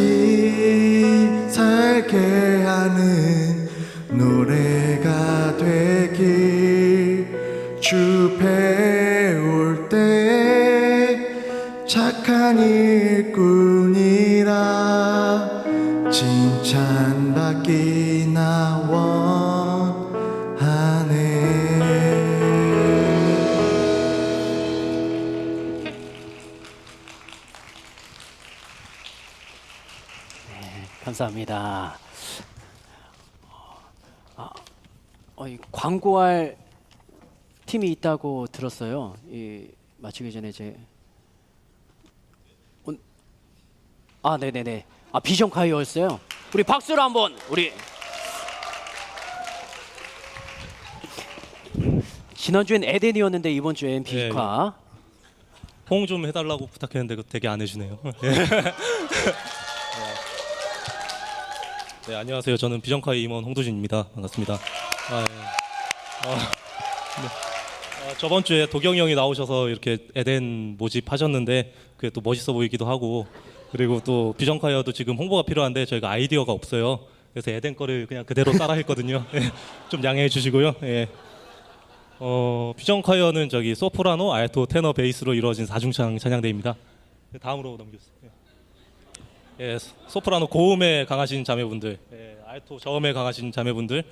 살게 함께하는 노래가 되길 주 배울 때 착한 일꾼이라 칭찬받기나 원하네. 감사합니다. 이 광고할 팀이 있다고 들었어요. 마치기 전에 네네네. 비전 콰이어였어요. 우리 박수로 한번 우리 지난주엔 에덴이었는데 이번 주엔 비카. 호응 좀 해달라고 부탁했는데 그거 되게 안 해주네요. 네, 안녕하세요. 저는 비전카이 임원 홍두진입니다. 반갑습니다. 저번 주에 도경이 형이 나오셔서 이렇게 에덴 모집하셨는데 그게 또 멋있어 보이기도 하고, 그리고 또 비전카이어도 지금 홍보가 필요한데 저희가 아이디어가 없어요. 그래서 에덴 거를 그냥 그대로 따라 했거든요. 좀 양해해 주시고요. 비전카이어는 저기 소프라노, 알토, 테너, 베이스로 이루어진 4중창 찬양대입니다. 다음으로 넘겨주세요. 소프라노 고음에 강하신 자매분들, 알토 저음에 강하신 자매분들,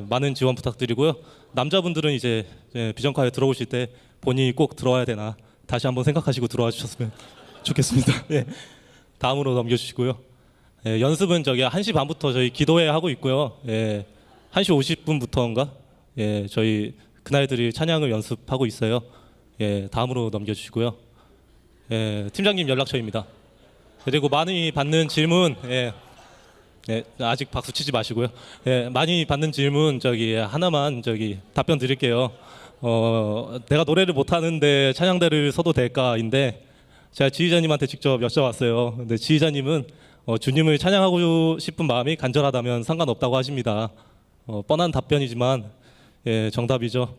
많은 지원 부탁드리고요. 남자분들은 이제 비전카이어 들어오실 때 본인이 꼭 들어와야 되나 다시 한번 생각하시고 들어와 주셨으면 좋겠습니다. 다음으로 넘겨주시고요. 연습은 저기 1시 반부터 저희 기도회 하고 있고요. 1시 50분부터인가 저희 그날들이 찬양을 연습하고 있어요. 다음으로 넘겨주시고요. 팀장님 연락처입니다. 그리고 많이 받는 질문, 아직 박수 치지 마시고요. 많이 받는 질문 하나만 답변 드릴게요. 내가 노래를 못하는데 찬양대를 서도 될까인데, 제가 지휘자님한테 직접 여쭤봤어요. 근데 지휘자님은 주님을 찬양하고 싶은 마음이 간절하다면 상관없다고 하십니다. 뻔한 답변이지만 정답이죠.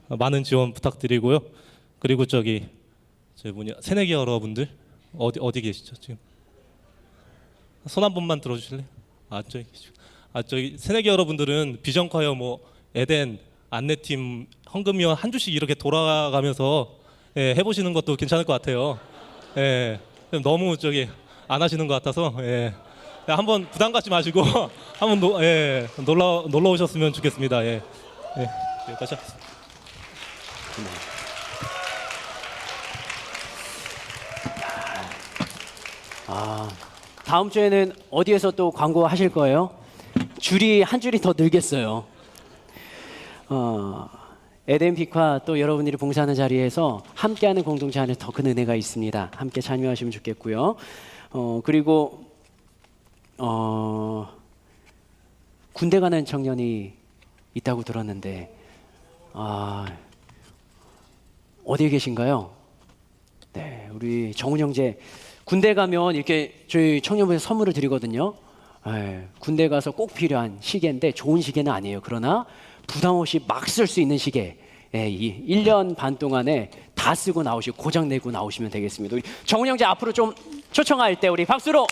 많은 지원 부탁드리고요. 그리고 새내기 여러분들 어디 계시죠 지금? 손 한 번만 들어주실래요? 저기 새내기 여러분들은 비전콰이어 에덴 안내팀 헌금위원 한 주씩 이렇게 돌아가면서 해보시는 것도 괜찮을 것 같아요. 너무 안 하시는 것 같아서 한번 부담 갖지 마시고 한번 놀러 오셨으면 좋겠습니다. 여기까지 하겠습니다. 다음 주에는 어디에서 또 광고 하실 거예요? 줄이 한 줄이 더 늘겠어요. 에덴 비카 또 여러분들이 봉사하는 자리에서 함께하는 공동체 안에 더 큰 은혜가 있습니다. 함께 참여하시면 좋겠고요. 그리고 군대 가는 청년이 있다고 들었는데 어디에 계신가요? 네, 우리 정훈 형제 군대 가면 이렇게 저희 청년부에서 선물을 드리거든요. 군대 가서 꼭 필요한 시계인데 좋은 시계는 아니에요. 그러나 부담 없이 막 쓸 수 있는 시계. 이 1년 반 동안에 다 쓰고 나오시고 고장 내고 나오시면 되겠습니다. 우리 정훈 형제 앞으로 좀 초청할 때 우리 박수로.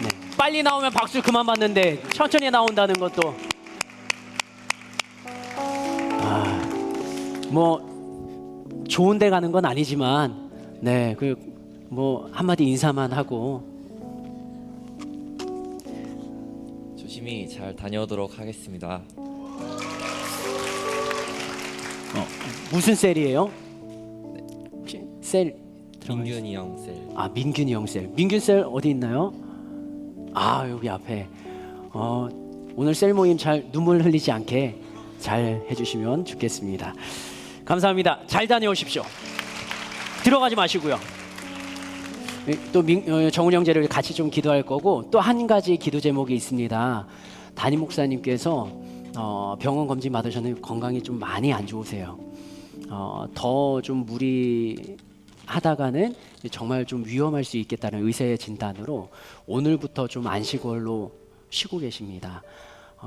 네, 빨리 나오면 박수 그만 받는데 천천히 나온다는 것도 좋은 데 가는 건 아니지만 한마디 인사만 하고 조심히 잘 다녀오도록 하겠습니다. 무슨 셀이에요? 혹시 셀 민균이 형 셀. 민균이 형 셀. 민균 셀 어디 있나요? 여기 앞에. 오늘 셀 모임 잘 눈물 흘리지 않게 잘 해주시면 좋겠습니다. 감사합니다. 잘 다녀오십시오. 들어가지 마시고요. 또 정훈 형제를 같이 좀 기도할 거고, 또 한 가지 기도 제목이 있습니다. 담임 목사님께서 병원 검진 받으셨는데 건강이 좀 많이 안 좋으세요. 더 좀 무리하다가는 정말 좀 위험할 수 있겠다는 의사의 진단으로 오늘부터 좀 안식월로 쉬고 계십니다.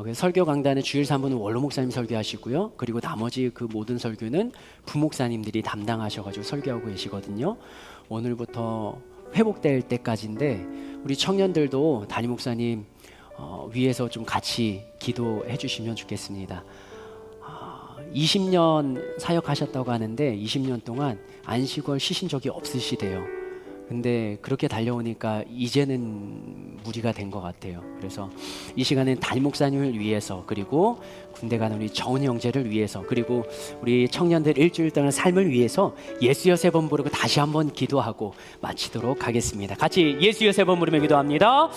그 설교 강단의 주일 3부는 원로 목사님 설교하시고요. 그리고 나머지 그 모든 설교는 부목사님들이 담당하셔가지고 설교하고 계시거든요. 오늘부터 회복될 때까지인데 우리 청년들도 담임 목사님 위에서 좀 같이 기도해 주시면 좋겠습니다. 20년 사역하셨다고 하는데 20년 동안 안식월 쉬신 적이 없으시대요. 근데 그렇게 달려오니까 이제는 무리가 된 것 같아요. 그래서 이 시간엔 담임 목사님을 위해서, 그리고 군대 가는 우리 정은이 형제를 위해서, 그리고 우리 청년들 일주일 동안 삶을 위해서 예수여 세 번 부르고 다시 한번 기도하고 마치도록 하겠습니다. 같이 예수여 세 번 부르며 기도합니다.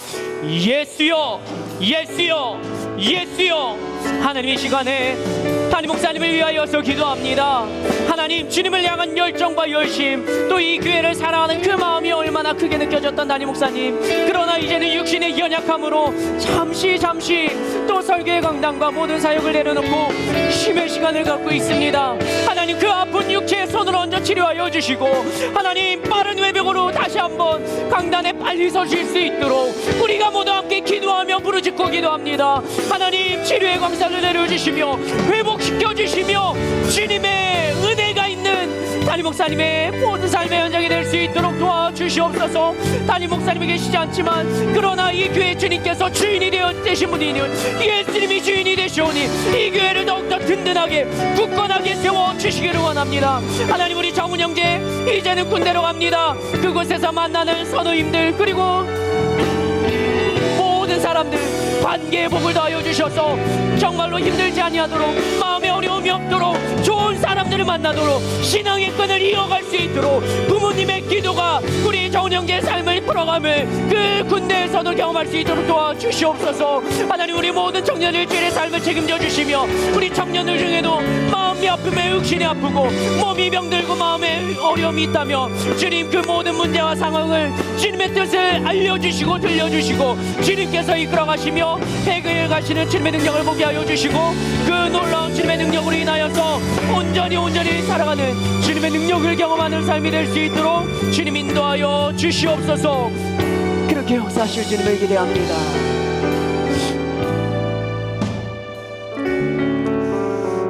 예수여, 예수여, 예수여. 하나님, 이 시간에 담임 목사님을 위하여서 기도합니다. 하나님, 주님을 향한 열정과 열심, 또 이 교회를 사랑하는 그 마음이 얼마나 크게 느껴졌던 담임 목사님. 그러나 이제는 육신의 연약함으로 잠시 또 설교의 강단과 모든 사역을 내려놓고 쉼의 시간을 갖고 있습니다. 하나님, 그 아픈 육체의 손을 얹어 치료하여 주시고, 하나님, 빠른 외벽으로 다시 한번 강단에 빨리 서실 수 있도록 우리가 모두 함께 기도하며 부르짖고 기도합니다. 하나님, 치료의 광사를 내려주시며 회복시켜 주시며 주님의 은혜가 있는 담임 목사님의 모든 삶의 현장이 될 수 있도록 도와주시옵소서. 담임 목사님이 계시지 않지만 그러나 이 교회 주님께서 주인이 되신 분이니 예수님이 주인이 되시오니 이 교회를 더욱더 든든하게 굳건하게 세워주시기를 원합니다. 하나님, 우리 정훈 형제 이제는 군대로 갑니다. 그곳에서 만나는 선우님들, 그리고 모든 사람들 관계의 복을 더하여 주셔서 정말로 힘들지 아니하도록, 마음에 어려움이 없도록, 좋은 사람들을 만나도록, 신앙의 끈을 이어갈 수 있도록 부모님의 기도가 우리 정은 형제의 삶을 풀어감을 그 군대에서도 경험할 수 있도록 도와주시옵소서. 하나님, 우리 모든 청년들 주의 삶을 책임져 주시며 우리 청년들 중에도 마음이 아프며 육신이 아프고 몸이 병들고 마음에 어려움이 있다며 주님, 그 모든 문제와 상황을 주님의 뜻을 알려주시고 들려주시고 주님께서 이끌어가시며 배그에 가시는 주님의 능력을 보게 하여 주시고, 그 놀라운 주님의 능력으로 인하여서 온전히 살아가는 주님의 능력을 경험하는 삶이 될 수 있도록 주님 인도하여 주시옵소서. 그렇게 역사하실 주님을 기대합니다.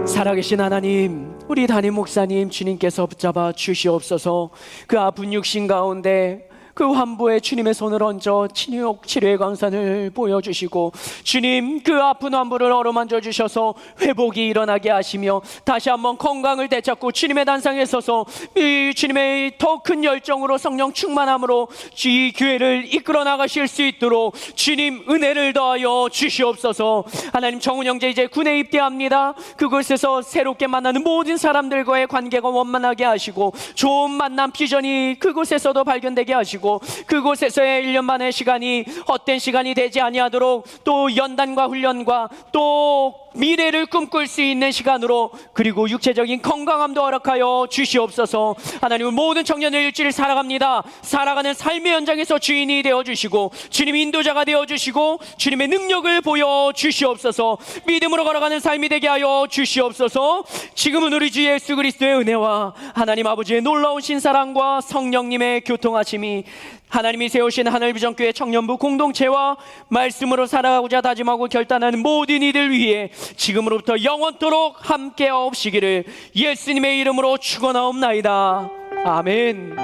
살아계신 하나님, 우리 담임 목사님 주님께서 붙잡아 주시옵소서. 그 아픈 육신 가운데 그 환부에 주님의 손을 얹어 치료의 광산을 보여주시고, 주님, 그 아픈 환부를 어루만져 주셔서 회복이 일어나게 하시며 다시 한번 건강을 되찾고 주님의 단상에 서서 이 주님의 더 큰 열정으로 성령 충만함으로 이 교회를 이끌어 나가실 수 있도록 주님 은혜를 더하여 주시옵소서. 하나님, 정훈 형제 이제 군에 입대합니다. 그곳에서 새롭게 만나는 모든 사람들과의 관계가 원만하게 하시고 좋은 만남 비전이 그곳에서도 발견되게 하시고, 그곳에서의 1년 반의 시간이 헛된 시간이 되지 아니하도록 또 연단과 훈련과 또 미래를 꿈꿀 수 있는 시간으로, 그리고 육체적인 건강함도 허락하여 주시옵소서. 하나님, 모든 청년들 일주일 살아갑니다. 살아가는 삶의 현장에서 주인이 되어주시고 주님 인도자가 되어주시고 주님의 능력을 보여주시옵소서. 믿음으로 걸어가는 삶이 되게 하여 주시옵소서. 지금은 우리 주 예수 그리스도의 은혜와 하나님 아버지의 놀라운 신사랑과 성령님의 교통하심이, 하나님이 세우신 하늘비전교회 청년부 공동체와 말씀으로 살아가고자 다짐하고 결단하는 모든 이들 위해 지금으로부터 영원토록 함께 하옵시기를 예수님의 이름으로 축원하옵나이다. 아멘.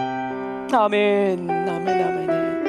아멘. 아멘. 아멘.